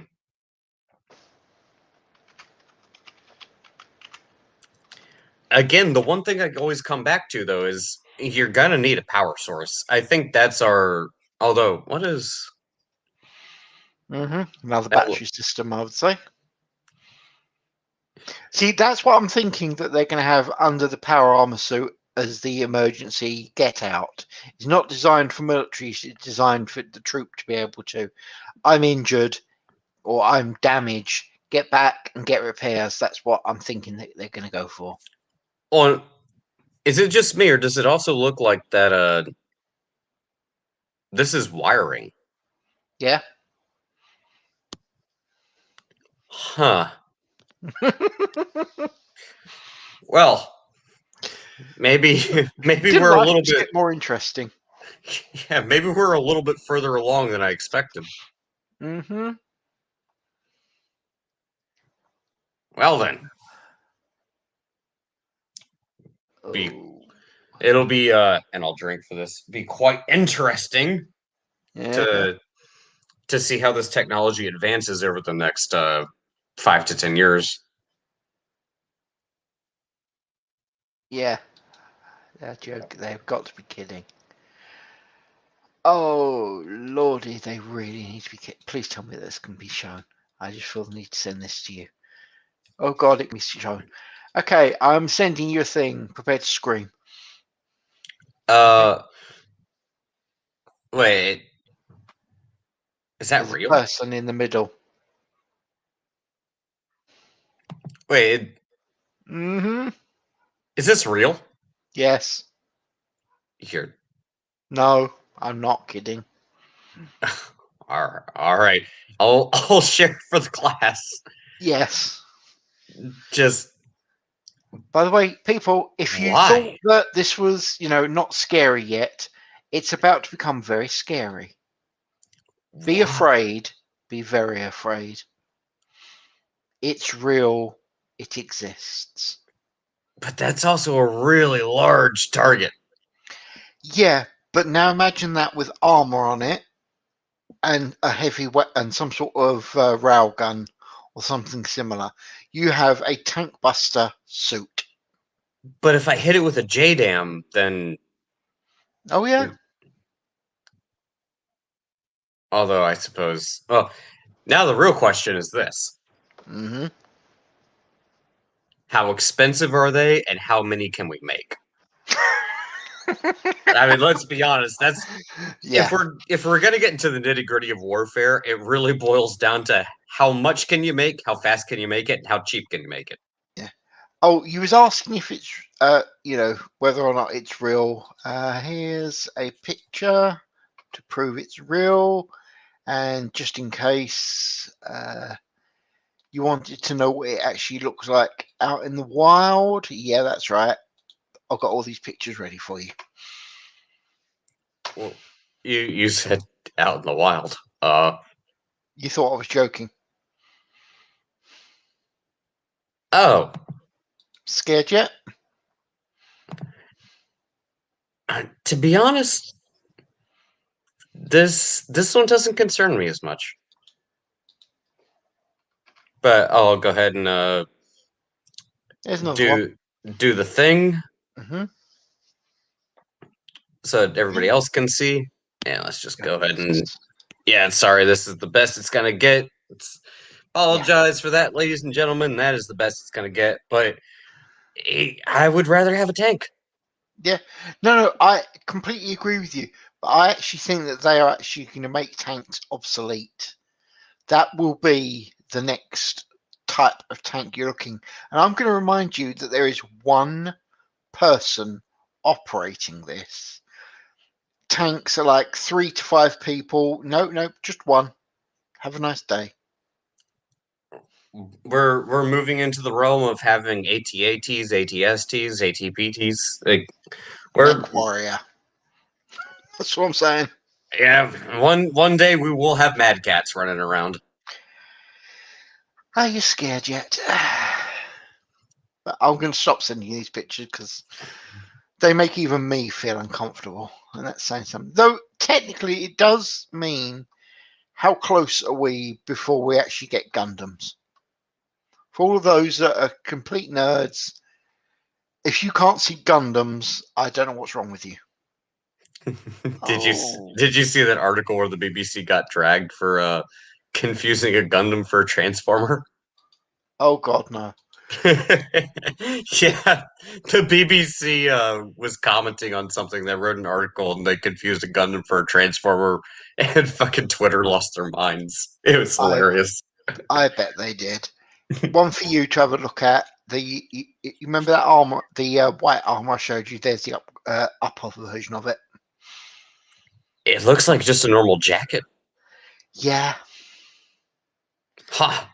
Again, the one thing I always come back to though is you're gonna need a power source. I think that's our. Although, what is Mm-hmm. Another that? battery system, I would say. See, that's what I'm thinking that they're going to have under the power armor suit as the emergency get out. It's not designed for military, it's designed for the troop to be able to, I'm injured or I'm damaged, get back and get repairs. That's what I'm thinking that they're going to go for. On is it just me or does it also look like that? This is wiring, Yeah. huh? Well, maybe maybe Didn't we're a life little just bit get more interesting? yeah, maybe we're a little bit further along than I expected. Mm-hmm. Well then, be Oh, it'll be and I'll drink for this. Be quite interesting yeah. to see how this technology advances over the next 5 to 10 years. Yeah. That joke. They've got to be kidding. Oh, lordy, they really need to be. Please tell me this can be shown. I just feel the need to send this to you. Oh God, it can be shown. Okay, I'm sending you a thing. Prepare to scream. Okay. Uh, wait, is that There's a real? person in the middle. Wait, Mm-hmm. is this real? Yes. Here, No, I'm not kidding. all right. I'll share it for the class. Yes. Just By the way, people, if you thought why? that this was, not scary yet, it's about to become very scary. Be Why? afraid. Be very afraid. It's real. It exists. But that's also a really large target. Yeah, but now imagine that with armor on it and a heavy and some sort of rail gun or something similar. You have a tank buster suit. But if I hit it with a J-Dam, then Oh yeah. although I suppose. Well, now the real question is this: Mm-hmm. how expensive are they, and how many can we make? I mean, let's be honest. That's Yeah. if we're gonna get into the nitty gritty of warfare, it really boils down to how much can you make, how fast can you make it, and how cheap can you make it. Yeah. Oh, you was asking if it's whether or not it's real. Here's a picture to prove it's real, and just in case you wanted to know what it actually looks like out in the wild, yeah, that's right. I've got all these pictures ready for you. Well, you said out in the wild. You thought I was joking. Oh, Scared yet? to be honest, this one doesn't concern me as much. But I'll go ahead and There's another one. do the thing Mm-hmm. so that everybody Yeah. else can see. Yeah, let's just go ahead and Yes. yeah. Sorry, this is the best it's gonna get. Yeah. Apologize for that, ladies and gentlemen. That is the best it's gonna get. But I would rather have a tank. Yeah. No, I completely agree with you. But I actually think that they are actually going to make tanks obsolete. That will be the next type of tank you're looking. And I'm going to remind you that there is one person operating this. Tanks are like 3 to 5 people. No, just one. Have a nice day. We're moving into the realm of having ATATs, ATSTs, ATPTs. Like we're Mech warrior. That's what I'm saying. yeah. One day we will have Mad Cats running around. Are you scared yet? But I'm going to stop sending you these pictures because they make even me feel uncomfortable. And that's saying something. Though technically it does mean how close are we before we actually get Gundams? For all of those that are complete nerds, if you can't see Gundams, I don't know what's wrong with you. Oh, Did you see that article where the BBC got dragged for confusing a Gundam for a Transformer? oh God, no. Yeah, the BBC was commenting on something. They wrote an article and they confused a Gundam for a Transformer, and fucking Twitter lost their minds. It was I hilarious. I bet they did. One for you to have a look at. You remember that armor, the white armor I showed you? There's the upper version of it. It looks like just a normal jacket. Yeah, Ha!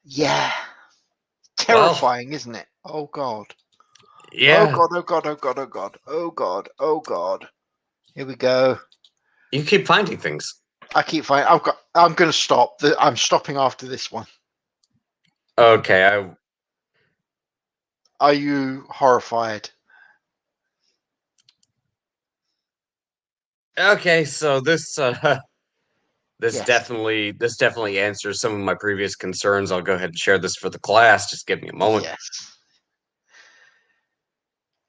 yeah. Well, Terrifying, isn't it? Oh God. Oh yeah. God. Oh God. Oh God. Oh God. Oh God. Oh God. Here we go. You keep finding things. I keep finding. I've got. I'm going to stop. I'm stopping after this one. Okay, I Are you horrified? okay. So this Yes. this definitely answers some of my previous concerns. I'll go ahead and share this for the class. Just give me a moment. Yes.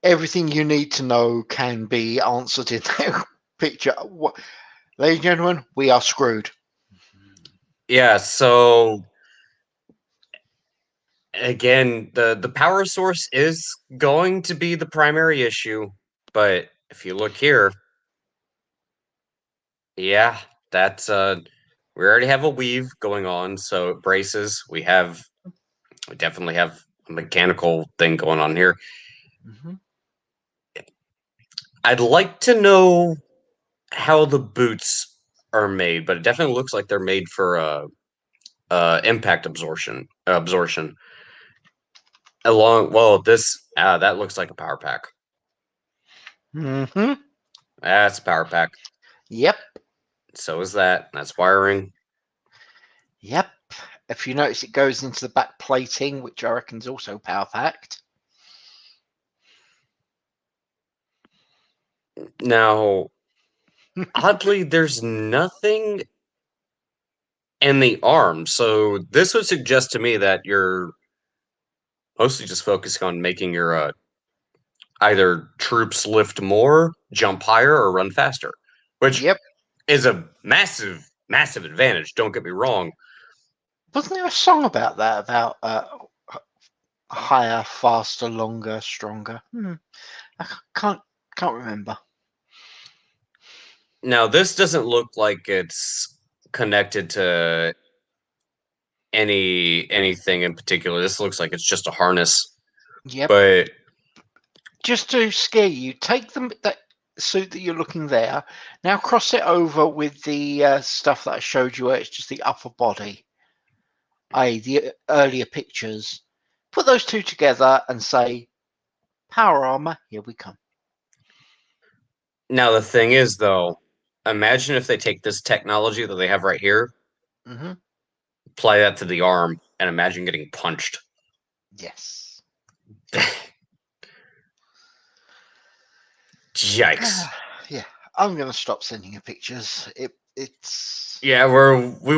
Everything you need to know can be answered in that picture. Ladies and gentlemen, we are screwed. Yeah, so again, the power source is going to be the primary issue, but if you look here, yeah, that's we already have a weave going on, so it braces. We definitely have a mechanical thing going on here. Mm-hmm. I'd like to know how the boots are made, but it definitely looks like they're made for impact absorption. Along, well, this that looks like a power pack. Mm-hmm. That's a power pack. Yep. So is that. That's wiring. Yep. If you notice, it goes into the back plating, which I reckon is also power packed. Now, oddly, there's nothing and the arm. So this would suggest to me that you're mostly just focusing on making your either troops lift more, jump higher, or run faster, which Yep. is a massive, massive advantage. Don't get me wrong. Wasn't there a song about that? About higher, faster, longer, stronger? I can't remember. Now, this doesn't look like it's connected to anything in particular. This looks like it's just a harness. Yep. But Just to scare you, take that suit that you're looking there. Now cross it over with the stuff that I showed you, where it's just the upper body, i.e., the earlier pictures. Put those two together and say, "Power armor, here we come." now the thing is, though, imagine if they take this technology that they have right here, Mm-hmm. apply that to the arm, and imagine getting punched. Yes. Yikes. Yeah, I'm gonna stop sending you pictures. It's Yeah, we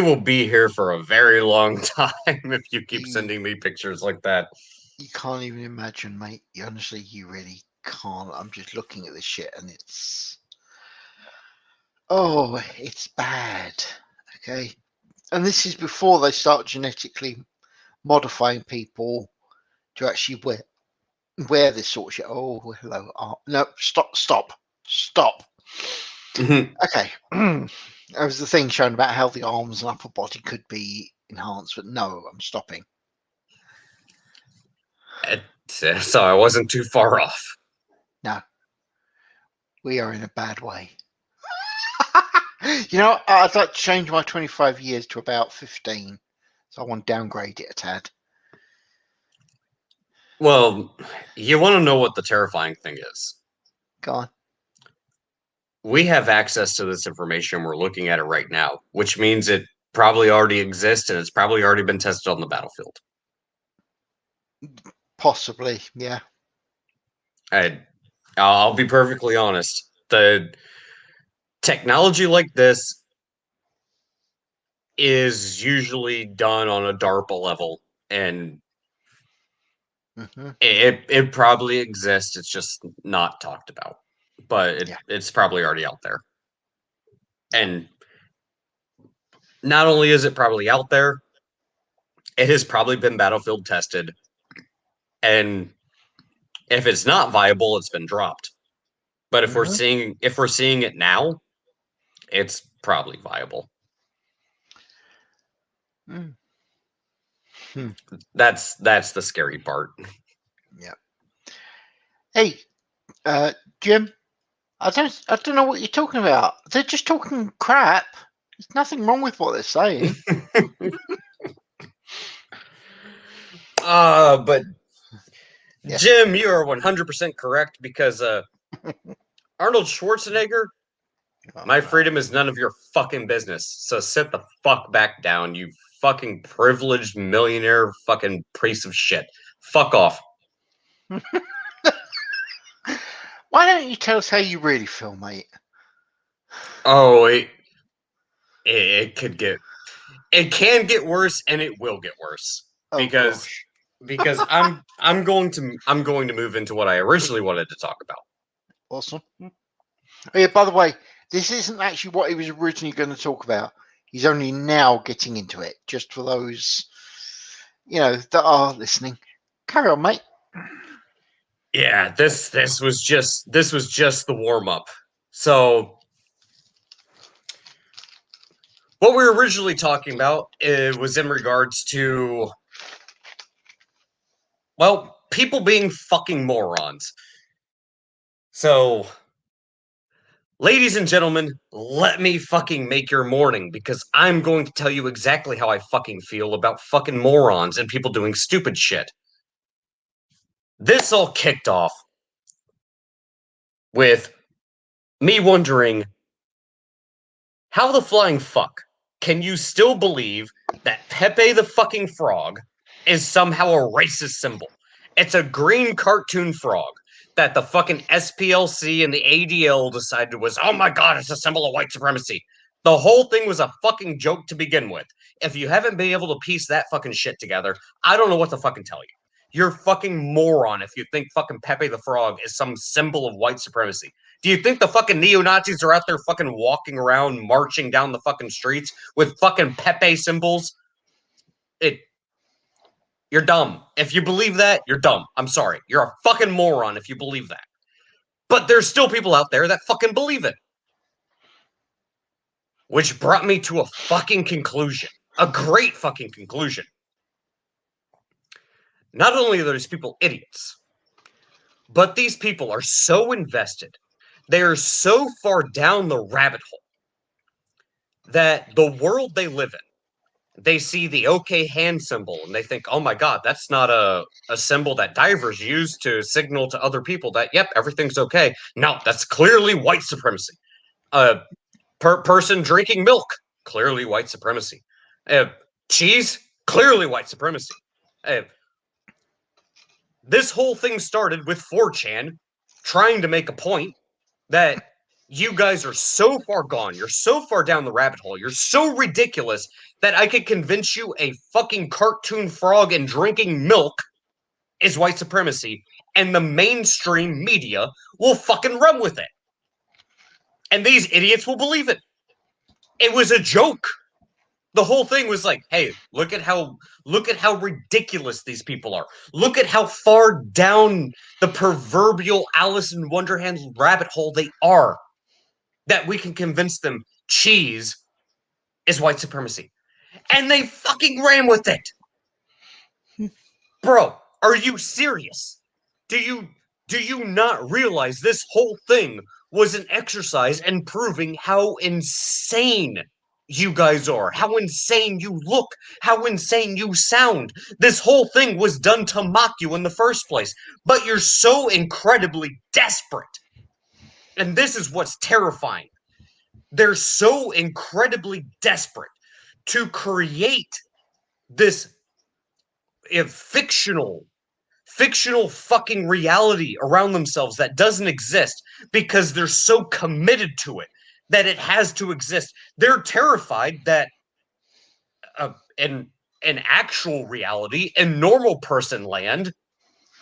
will be here for a very long time if you keep you, sending me pictures like that. you can't even imagine, mate. Honestly, you really can't. I'm just looking at this shit and it's it's bad. Okay, and this is before they start genetically modifying people to actually wear this sort of shit. Oh, hello. Oh, no, stop. Mhm. Okay. That was the thing shown about how the arms and upper body could be enhanced, but no, I'm stopping. So I wasn't too far off. No, we are in a bad way. I'd like to change my 25 years to about 15, so I want to downgrade it a tad. Well, you want to know what the terrifying thing is? Go on. We have access to this information. We're looking at it right now, which means it probably already exists and it's probably already been tested on the battlefield. Possibly, yeah. I, I'll be perfectly honest. The technology like this is usually done on a DARPA level, and Hmm. it probably exists. It's just not talked about, but Yeah. it's probably already out there. Yeah. And not only is it probably out there, it has probably been battlefield tested. And if it's not viable, it's been dropped. But Hmm. if we're seeing it now, it's probably viable. Mm. Hmm. That's the scary part. Yeah. Hey, Jim, I don't know what you're talking about. They're just talking crap. There's nothing wrong with what they're saying. But Yeah. Jim, you are 100% correct because Arnold Schwarzenegger, Oh, my God. freedom is none of your fucking business. So sit the fuck back down, you fucking privileged millionaire fucking piece of shit. Fuck off. Why don't you tell us how you really feel, mate? Oh, it could get it can get worse and it will get worse Oh because gosh. I'm going to move into what I originally wanted to talk about. Awesome. Oh, yeah, by the way, this isn't actually what he was originally going to talk about. He's only now getting into it, just for those, that are listening. Carry on, mate. Yeah, this was just the warm up. So what we were originally talking about was in regards to well, people being fucking morons. So, ladies and gentlemen, let me fucking make your morning because I'm going to tell you exactly how I fucking feel about fucking morons and people doing stupid shit. This all kicked off with me wondering how the flying fuck can you still believe that Pepe the fucking frog is somehow a racist symbol? It's a green cartoon frog that the fucking SPLC and the ADL decided was, oh my god, it's a symbol of white supremacy. The whole thing was a fucking joke to begin with. If you haven't been able to piece that fucking shit together, I don't know what to fucking tell you. You're a fucking moron if you think fucking Pepe the Frog is some symbol of white supremacy. Do you think the fucking neo-Nazis are out there fucking walking around, marching down the fucking streets with fucking Pepe symbols? You're dumb. If you believe that, you're dumb. I'm sorry. You're a fucking moron if you believe that. But there's still people out there that fucking believe it. Which brought me to a fucking conclusion. A great fucking conclusion. Not only are these people idiots, but these people are so invested, they are so far down the rabbit hole that the world they live in, they see the OK hand symbol and they think, oh my God, that's not a symbol that divers use to signal to other people that, yep, everything's okay. No, that's clearly white supremacy. Person drinking milk, clearly white supremacy. Cheese, clearly white supremacy. This whole thing started with 4chan trying to make a point that you guys are so far gone, you're so far down the rabbit hole, you're so ridiculous that I could convince you a fucking cartoon frog and drinking milk is white supremacy, and the mainstream media will fucking run with it. And these idiots will believe it. It was a joke. The whole thing was like, hey, look at how ridiculous these people are. Look at how far down the proverbial Alice in Wonderland rabbit hole they are, that we can convince them cheese is white supremacy. And they fucking ran with it. Bro, are you serious? Do you not realize this whole thing was an exercise in proving how insane you guys are, how insane you look, how insane you sound? This whole thing was done to mock you in the first place, but you're so incredibly desperate. And this is what's terrifying. They're so incredibly desperate to create this fictional fucking reality around themselves that doesn't exist because they're so committed to it that it has to exist. They're terrified that in actual reality, in normal person land,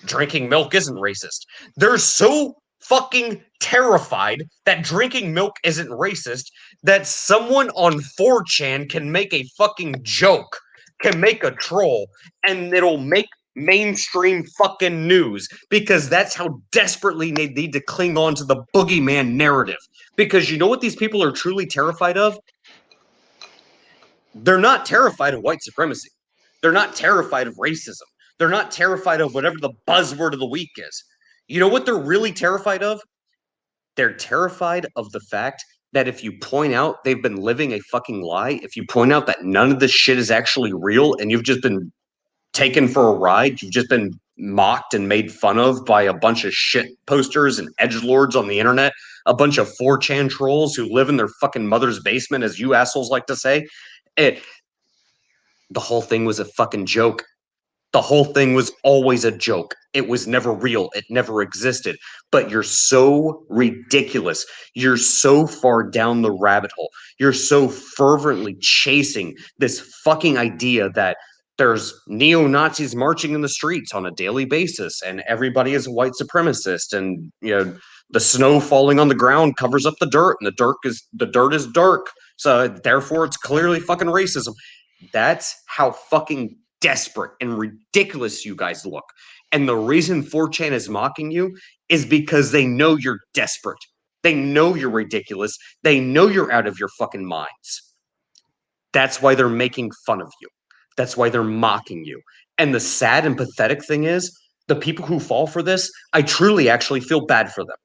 drinking milk isn't racist. They're so fucking terrified that drinking milk isn't racist that someone on 4chan can make a fucking joke, can make a troll, and it'll make mainstream fucking news because that's how desperately they need to cling on to the boogeyman narrative. Because you know what these people are truly terrified of? They're not terrified of white supremacy. They're not terrified of racism. They're not terrified of whatever the buzzword of the week is. You know what they're really terrified of? They're terrified of the fact that if you point out they've been living a fucking lie, if you point out that none of this shit is actually real and you've just been taken for a ride, you've just been mocked and made fun of by a bunch of shit posters and edgelords on the internet, a bunch of 4chan trolls who live in their fucking mother's basement, as you assholes like to say. The whole thing was a fucking joke. The whole thing was always a joke. It was never real. It never existed. But you're so ridiculous. You're so far down the rabbit hole. You're so fervently chasing this fucking idea that there's neo-Nazis marching in the streets on a daily basis and everybody is a white supremacist, and the snow falling on the ground covers up the dirt, and the dirt is dark. So therefore it's clearly fucking racism. That's how fucking desperate and ridiculous you guys look. And the reason 4chan is mocking you is because they know you're desperate. They know you're ridiculous. They know you're out of your fucking minds. That's why they're making fun of you. That's why they're mocking you. And the sad and pathetic thing is, the people who fall for this, I truly actually feel bad for them.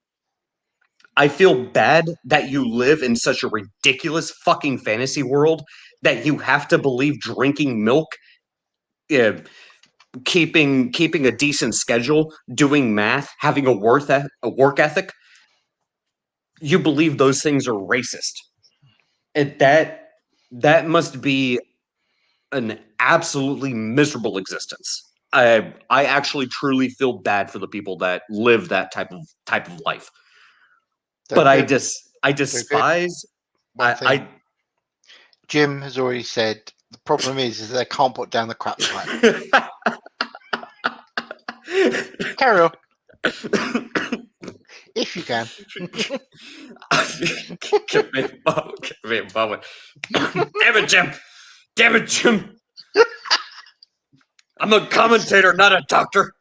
I feel bad that you live in such a ridiculous fucking fantasy world that you have to believe drinking milk, keeping a decent schedule, doing math, having a work ethic, you believe those things are racist. And that must be an absolutely miserable existence. I actually truly feel bad for the people that live that type of life. But I despise. Jim has already said the problem is they can't put down the crap pipe. Carry on. If you can. Give me a moment. Damn it, Jim! Damn it, Jim! I'm a commentator, not a doctor.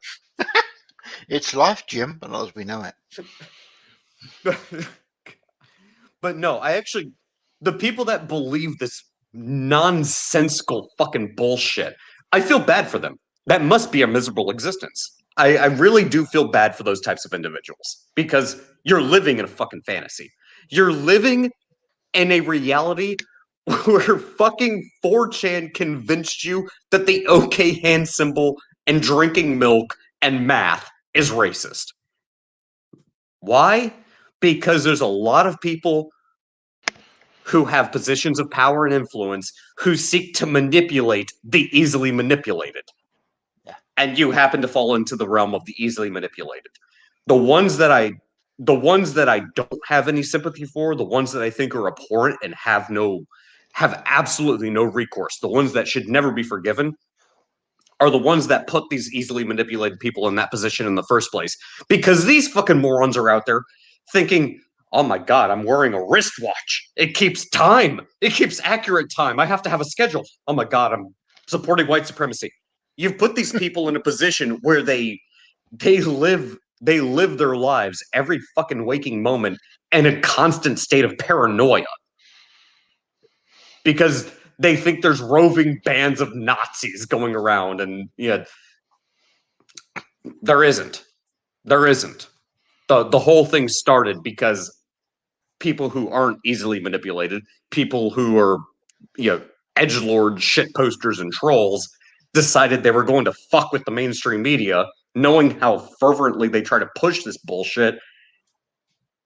It's life, Jim, but not as we know it. But no, I actually, the people that believe this nonsensical fucking bullshit, I feel bad for them. That must be a miserable existence. I really do feel bad for those types of individuals because you're living in a fucking fantasy. You're living in a reality where fucking 4chan convinced you that the OK hand symbol and drinking milk and math is racist. Why? Because there's a lot of people who have positions of power and influence who seek to manipulate the easily manipulated. Yeah. And you happen to fall into the realm of the easily manipulated. The ones that I don't have any sympathy for, the ones that I think are abhorrent and have absolutely no recourse, the ones that should never be forgiven, are the ones that put these easily manipulated people in that position in the first place. Because these fucking morons are out there thinking, oh my God, I'm wearing a wristwatch. It keeps time. It keeps accurate time. I have to have a schedule. Oh my God, I'm supporting white supremacy. You've put these people in a position where they live their lives every fucking waking moment in a constant state of paranoia. Because they think there's roving bands of Nazis going around, and there isn't. There isn't. The whole thing started because people who aren't easily manipulated, people who are, edgelord shit posters and trolls, decided they were going to fuck with the mainstream media, knowing how fervently they try to push this bullshit,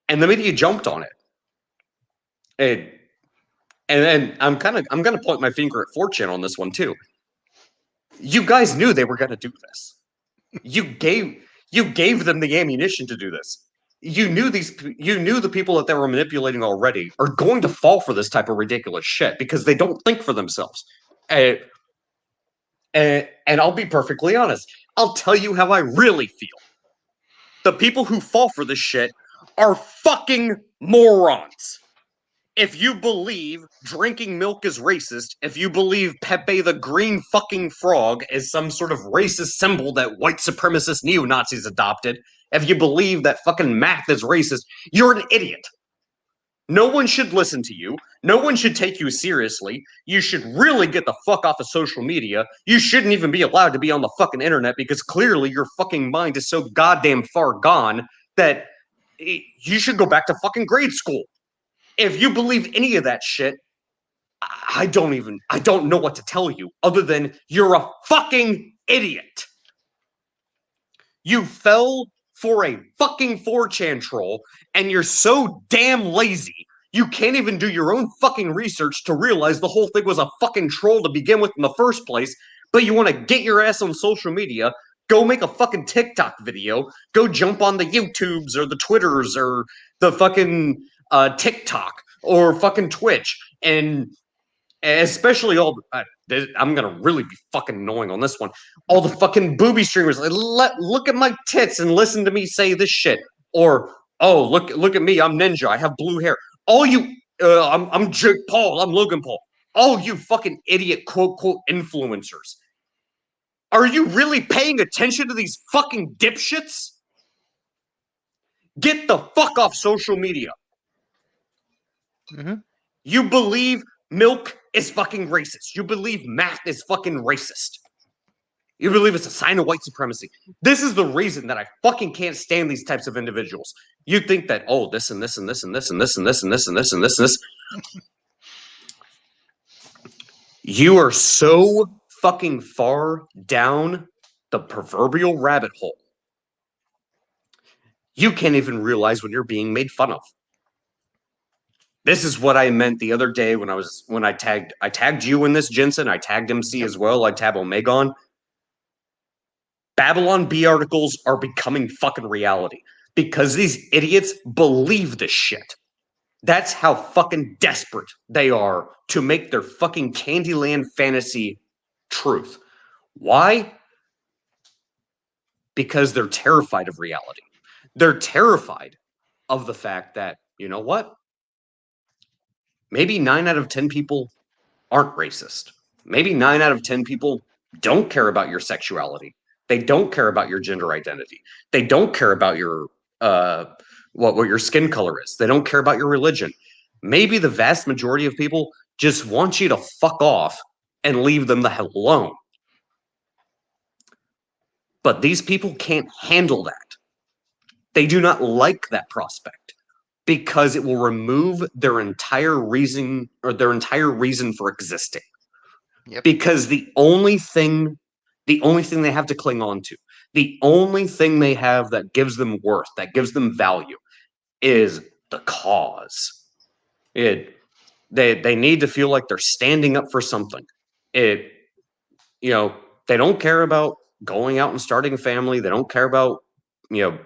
and the media jumped on it. And I'm gonna point my finger at 4chan on this one too. You guys knew they were gonna do this. You gave them the ammunition to do this. You knew the people that they were manipulating already are going to fall for this type of ridiculous shit because they don't think for themselves. And I'll be perfectly honest. I'll tell you how I really feel. The people who fall for this shit are fucking morons. If you believe drinking milk is racist, if you believe Pepe the Green fucking Frog is some sort of racist symbol that white supremacist neo-Nazis adopted, if you believe that fucking math is racist, you're an idiot. No one should listen to you. No one should take you seriously. You should really get the fuck off of social media. You shouldn't even be allowed to be on the fucking internet because clearly your fucking mind is so goddamn far gone that you should go back to fucking grade school. If you believe any of that shit, I don't know what to tell you other than you're a fucking idiot. You fell for a fucking 4chan troll and you're so damn lazy. You can't even do your own fucking research to realize the whole thing was a fucking troll to begin with in the first place, but you want to get your ass on social media, go make a fucking TikTok video, go jump on the YouTubes or the Twitters or the fucking TikTok or fucking Twitch, and especially all I'm gonna really be fucking annoying on this one. All the fucking booby streamers, look at my tits and listen to me say this shit. Or look at me, I'm Ninja, I have blue hair. All you, I'm Jake Paul, I'm Logan Paul. All you fucking idiot quote quote influencers. Are you really paying attention to these fucking dipshits? Get the fuck off social media. Mm-hmm. You believe milk is fucking racist. You believe math is fucking racist. You believe it's a sign of white supremacy. This is the reason that I fucking can't stand these types of individuals. You think that, this and this and this and this and this and this and this and this and this and this. You are so fucking far down the proverbial rabbit hole. You can't even realize when you're being made fun of. This is what I meant the other day when I tagged you in this, Jensen. I tagged MC as well. I tagged Omegon. Babylon B articles are becoming fucking reality because these idiots believe this shit. That's how fucking desperate they are to make their fucking Candyland fantasy truth. Why? Because they're terrified of reality. They're terrified of the fact that, you know what? Maybe 9 out of 10 people aren't racist. Maybe 9 out of 10 people don't care about your sexuality. They don't care about your gender identity. They don't care about your what your skin color is. They don't care about your religion. Maybe the vast majority of people just want you to fuck off and leave them the hell alone. But these people can't handle that. They do not like that prospect because it will remove their entire reason for existing. Yep. Because the only thing they have to cling on to, the only thing they have that gives them worth, that gives them value, is the cause. They need to feel like they're standing up for something. They don't care about going out and starting a family. They don't care about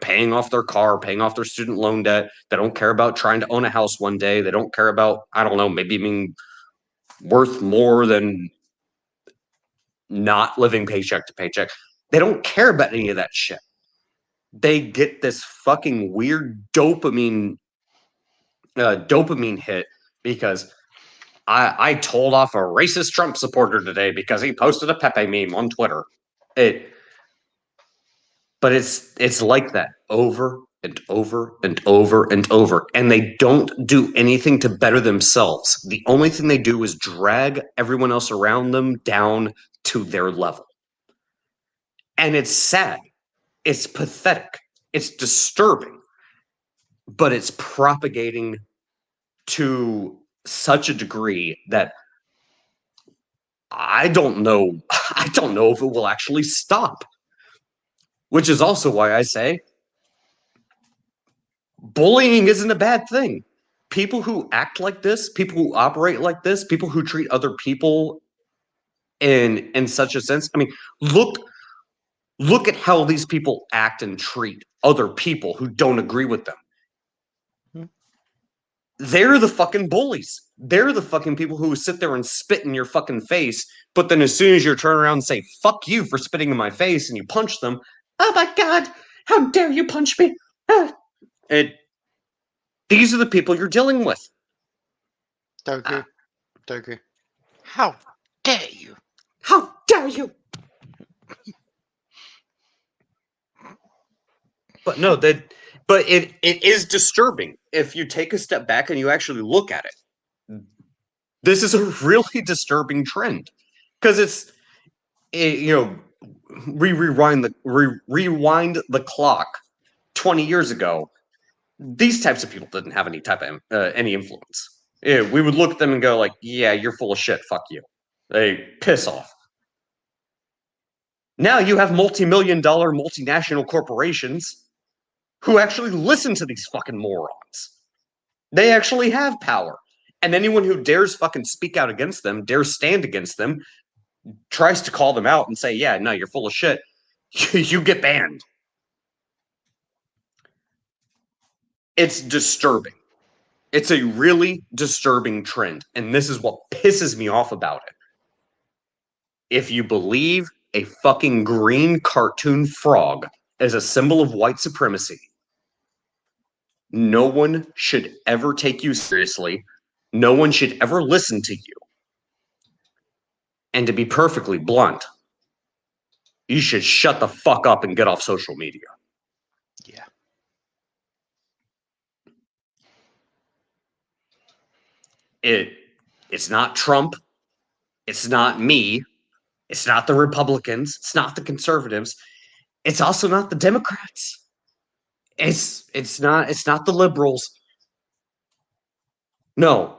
paying off their car, paying off their student loan debt. They don't care about trying to own a house one day. They don't care about, I don't know, maybe being worth more than not living paycheck to paycheck. They don't care about any of that shit. They get this fucking weird dopamine hit because I told off a racist Trump supporter today because he posted a Pepe meme on Twitter. But it's like that over and over and over and over, and they don't do anything to better themselves. The only thing they do is drag everyone else around them down to their level. And it's sad. It's pathetic. It's disturbing. But it's propagating to such a degree that I don't know if it will actually stop. Which is also why I say bullying isn't a bad thing. People who act like this, people who operate like this, people who treat other people in such a sense. I mean, look at how these people act and treat other people who don't agree with them. They're the fucking bullies. They're the fucking people who sit there and spit in your fucking face, but then as soon as you turn around and say, fuck you for spitting in my face, and you punch them, oh my God, how dare you punch me? These are the people you're dealing with. Doku. How dare you? How dare you? But no, but it is disturbing if you take a step back and you actually look at it. This is a really disturbing trend because rewind the clock 20 years ago. These types of people didn't have any type of any influence. We would look at them and go like, "Yeah, you're full of shit. Fuck you." They piss off. Now you have multi-million-dollar multinational corporations who actually listen to these fucking morons. They actually have power. And anyone who dares fucking speak out against them, dares stand against them, tries to call them out and say, yeah, no, you're full of shit, you get banned. It's disturbing. It's a really disturbing trend. And this is what pisses me off about it. If you believe a fucking green cartoon frog is a symbol of white supremacy, no one should ever take you seriously. No one should ever listen to you. And to be perfectly blunt, you should shut the fuck up and get off social media. Yeah. It's not Trump. It's not me. It's not the Republicans. It's not the conservatives. It's also not the Democrats. It's not the liberals. No.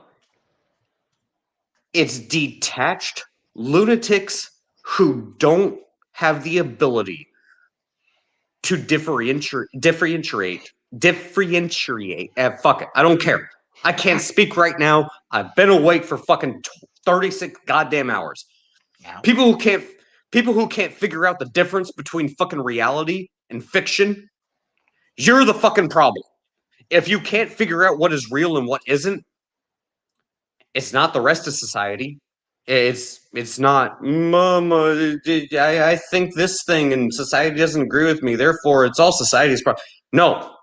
It's detached lunatics who don't have the ability to differentiate. Fuck it. I don't care. I can't speak right now. I've been awake for fucking 36 goddamn hours. Yeah. People who can't figure out the difference between fucking reality and fiction, you're the fucking problem. If you can't figure out what is real and what isn't, it's not the rest of society. It's not, Mama, I think this thing and society doesn't agree with me, therefore it's all society's problem. No.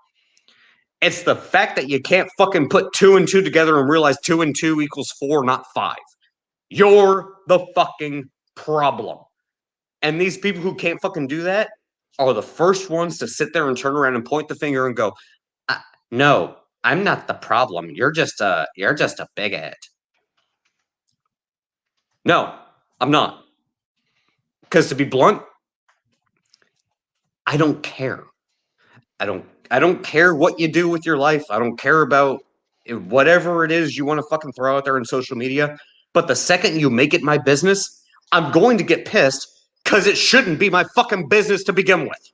It's the fact that you can't fucking put 2 and 2 together and realize 2 and 2 equals 4, not 5. You're the fucking problem. And these people who can't fucking do that are the first ones to sit there and turn around and point the finger and go, no, I'm not the problem. You're just a bigot. No, I'm not. Because to be blunt, I don't care. I don't care what you do with your life. I don't care about whatever it is you want to fucking throw out there in social media. But the second you make it my business, I'm going to get pissed because it shouldn't be my fucking business to begin with.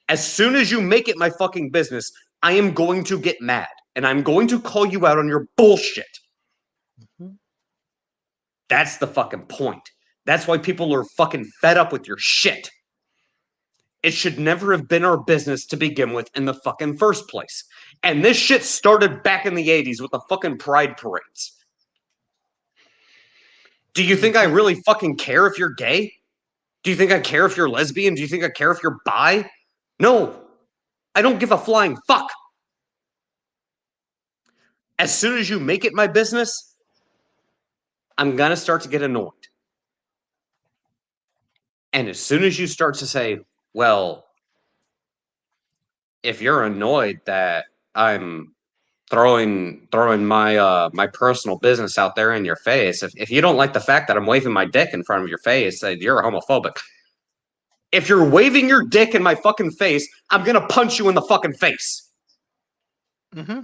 As soon as you make it my fucking business, I am going to get mad and I'm going to call you out on your bullshit. Mm-hmm. That's the fucking point. That's why people are fucking fed up with your shit. It should never have been our business to begin with in the fucking first place. And this shit started back in the 80s with the fucking pride parades. Do you think I really fucking care if you're gay? Do you think I care if you're lesbian? Do you think I care if you're bi? No. I don't give a flying fuck. As soon as you make it my business, I'm going to start to get annoyed. And as soon as you start to say, well, if you're annoyed that I'm throwing my my personal business out there in your face, if you don't like the fact that I'm waving my dick in front of your face, you're homophobic. If you're waving your dick in my fucking face, I'm gonna punch you in the fucking face. Mm-hmm.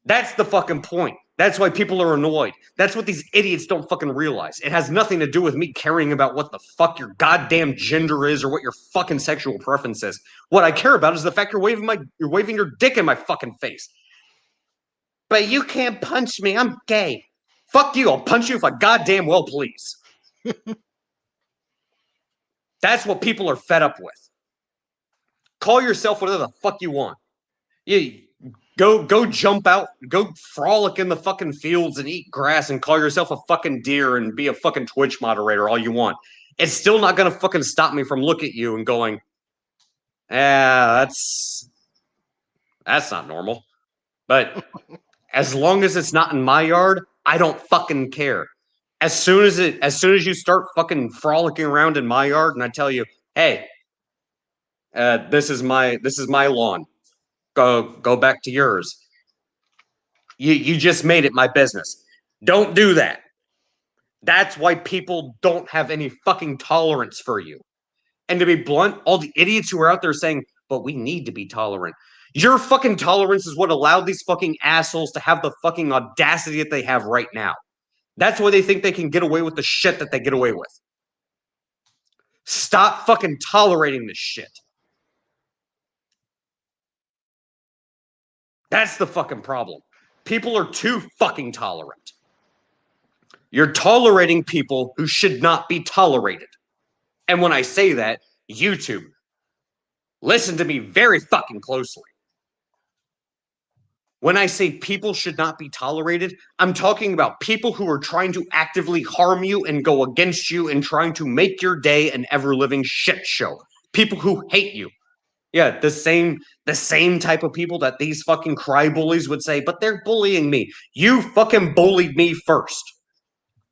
That's the fucking point. That's why people are annoyed. That's what these idiots don't fucking realize. It has nothing to do with me caring about what the fuck your goddamn gender is or what your fucking sexual preference is. What I care about is the fact you're waving your dick in my fucking face. But you can't punch me. I'm gay. Fuck you. I'll punch you if I goddamn well please. That's what people are fed up with. Call yourself whatever the fuck you want. You go jump out, go frolic in the fucking fields and eat grass and call yourself a fucking deer and be a fucking Twitch moderator all you want. It's still not gonna fucking stop me from looking at you and going, that's not normal. But as long as it's not in my yard, I don't fucking care. As soon as you start fucking frolicking around in my yard and I tell you, hey, this is my lawn. Go back to yours. You just made it my business. Don't do that. That's why people don't have any fucking tolerance for you. And to be blunt, all the idiots who are out there saying, but we need to be tolerant. Your fucking tolerance is what allowed these fucking assholes to have the fucking audacity that they have right now. That's why they think they can get away with the shit that they get away with. Stop fucking tolerating this shit. That's the fucking problem. People are too fucking tolerant. You're tolerating people who should not be tolerated. And when I say that, YouTube, listen to me very fucking closely. When I say people should not be tolerated, I'm talking about people who are trying to actively harm you and go against you and trying to make your day an ever-living shit show. People who hate you. Yeah, the same type of people that these fucking cry bullies would say, but they're bullying me. You fucking bullied me first.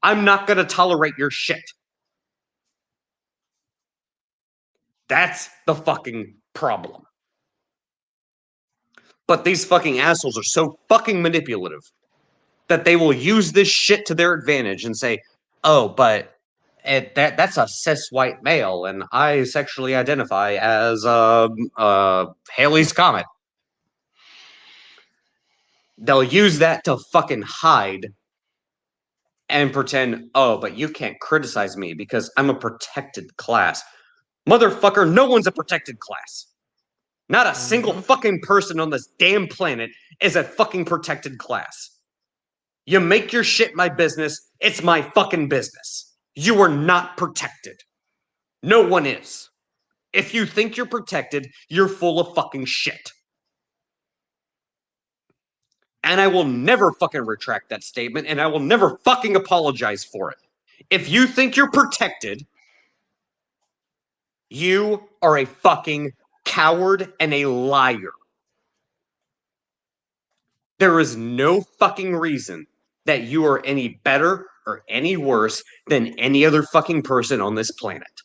I'm not going to tolerate your shit. That's the fucking problem. But these fucking assholes are so fucking manipulative that they will use this shit to their advantage and say, oh, but that's a cis white male, and I sexually identify as Halley's Comet. They'll use that to fucking hide and pretend, oh, but you can't criticize me because I'm a protected class. Motherfucker, no one's a protected class. Not a single fucking person on this damn planet is a fucking protected class. You make your shit my business, it's my fucking business. You are not protected. No one is. If you think you're protected, you're full of fucking shit. And I will never fucking retract that statement, and I will never fucking apologize for it. If you think you're protected, you are a fucking coward and a liar. There is no fucking reason that you are any better or any worse than any other fucking person on this planet.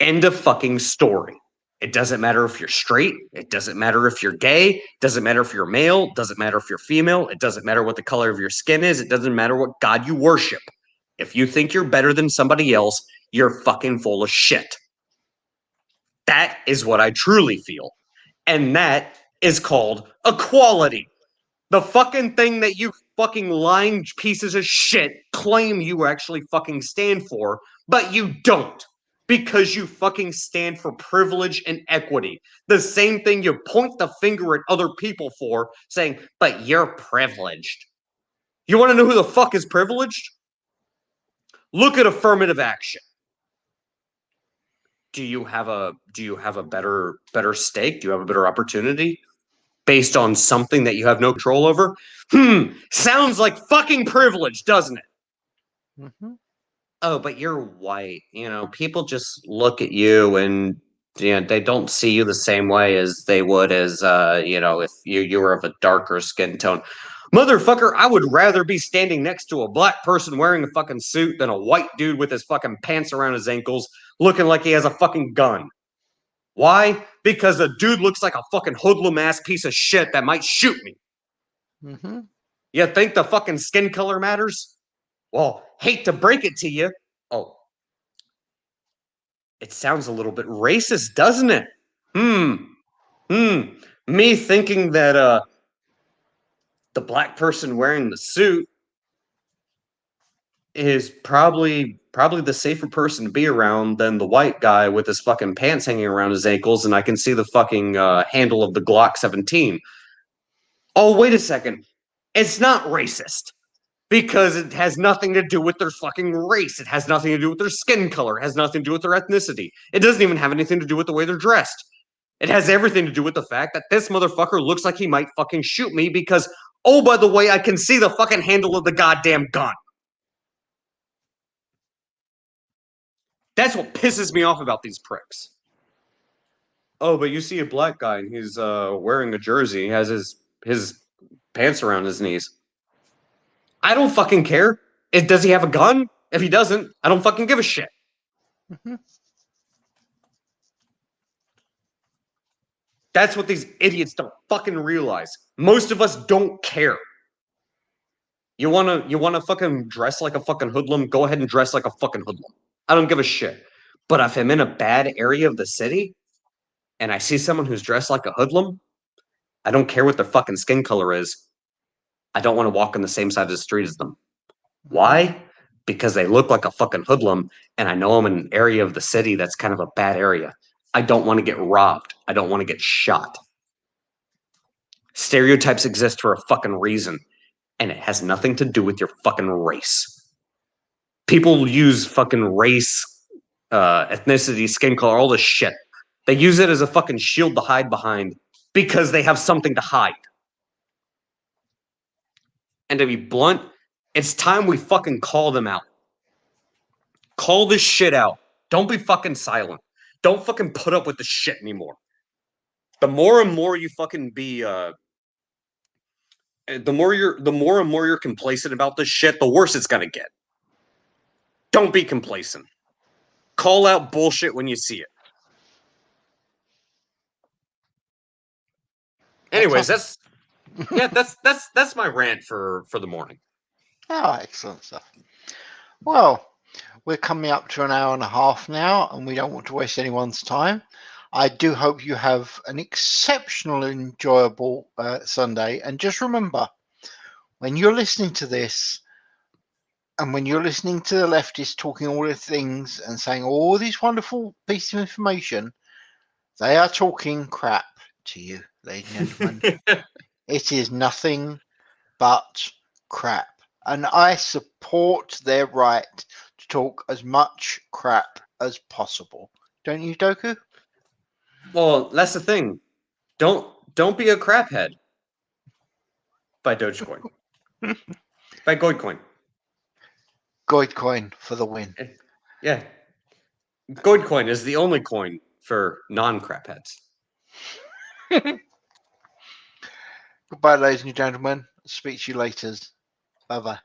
End of fucking story. It doesn't matter if you're straight. It doesn't matter if you're gay. It doesn't matter if you're male. It doesn't matter if you're female. It doesn't matter what the color of your skin is. It doesn't matter what God you worship. If you think you're better than somebody else, you're fucking full of shit. That is what I truly feel. And that is called equality. The fucking thing that you fucking lying pieces of shit claim you actually fucking stand for, but you don't. Because you fucking stand for privilege and equity. The same thing you point the finger at other people for, saying, but you're privileged. You want to know who the fuck is privileged? Look at affirmative action. Do you have a better stake? Do you have a better opportunity based on something that you have no control over? Sounds like fucking privilege, doesn't it? Mm-hmm. Oh, but you're white. You know, people just look at you and they don't see you the same way as they would as if you were of a darker skin tone. Motherfucker, I would rather be standing next to a black person wearing a fucking suit than a white dude with his fucking pants around his ankles looking like he has a fucking gun. Why? Because the dude looks like a fucking hoodlum ass piece of shit that might shoot me. Mm-hmm. You think the fucking skin color matters? Well, hate to break it to you. Oh, it sounds a little bit racist, doesn't it? Me thinking that the black person wearing the suit is probably the safer person to be around than the white guy with his fucking pants hanging around his ankles, and I can see the fucking handle of the Glock 17. Oh, wait a second. It's not racist. Because it has nothing to do with their fucking race. It has nothing to do with their skin color. It has nothing to do with their ethnicity. It doesn't even have anything to do with the way they're dressed. It has everything to do with the fact that this motherfucker looks like he might fucking shoot me because, oh, by the way, I can see the fucking handle of the goddamn gun. That's what pisses me off about these pricks. Oh, but you see a black guy and he's wearing a jersey. He has his pants around his knees. I don't fucking care. Does he have a gun? If he doesn't, I don't fucking give a shit. Mm-hmm. That's what these idiots don't fucking realize. Most of us don't care. You wanna fucking dress like a fucking hoodlum? Go ahead and dress like a fucking hoodlum. I don't give a shit. But if I'm in a bad area of the city and I see someone who's dressed like a hoodlum, I don't care what their fucking skin color is. I don't want to walk on the same side of the street as them. Why? Because they look like a fucking hoodlum, and I know I'm in an area of the city that's kind of a bad area. I don't want to get robbed. I don't want to get shot. Stereotypes exist for a fucking reason, and it has nothing to do with your fucking race. People use fucking race, ethnicity, skin color, all this shit. They use it as a fucking shield to hide behind because they have something to hide. And to be blunt, it's time we fucking call them out. Call this shit out. Don't be fucking silent. Don't fucking put up with this shit anymore. The more and more you fucking be the more and more you're complacent about this shit, the worse it's gonna get. Don't be complacent. Call out bullshit when you see it. Anyways, that's my rant for the morning. Oh, excellent stuff. Well, we're coming up to an hour and a half now, and we don't want to waste anyone's time. I do hope you have an exceptionally enjoyable Sunday. And just remember, when you're listening to this, and when you're listening to the leftists talking all the things and saying all these wonderful pieces of information, they are talking crap to you, ladies and gentlemen. It is nothing but crap. And I support their right to talk as much crap as possible. Don't you, Doku? Well, that's the thing. Don't be a craphead. Buy Dogecoin. Buy Goidcoin. Goidcoin for the win. Yeah. Goidcoin is the only coin for non-crap heads. Goodbye, ladies and gentlemen. Speak to you later. Bye bye.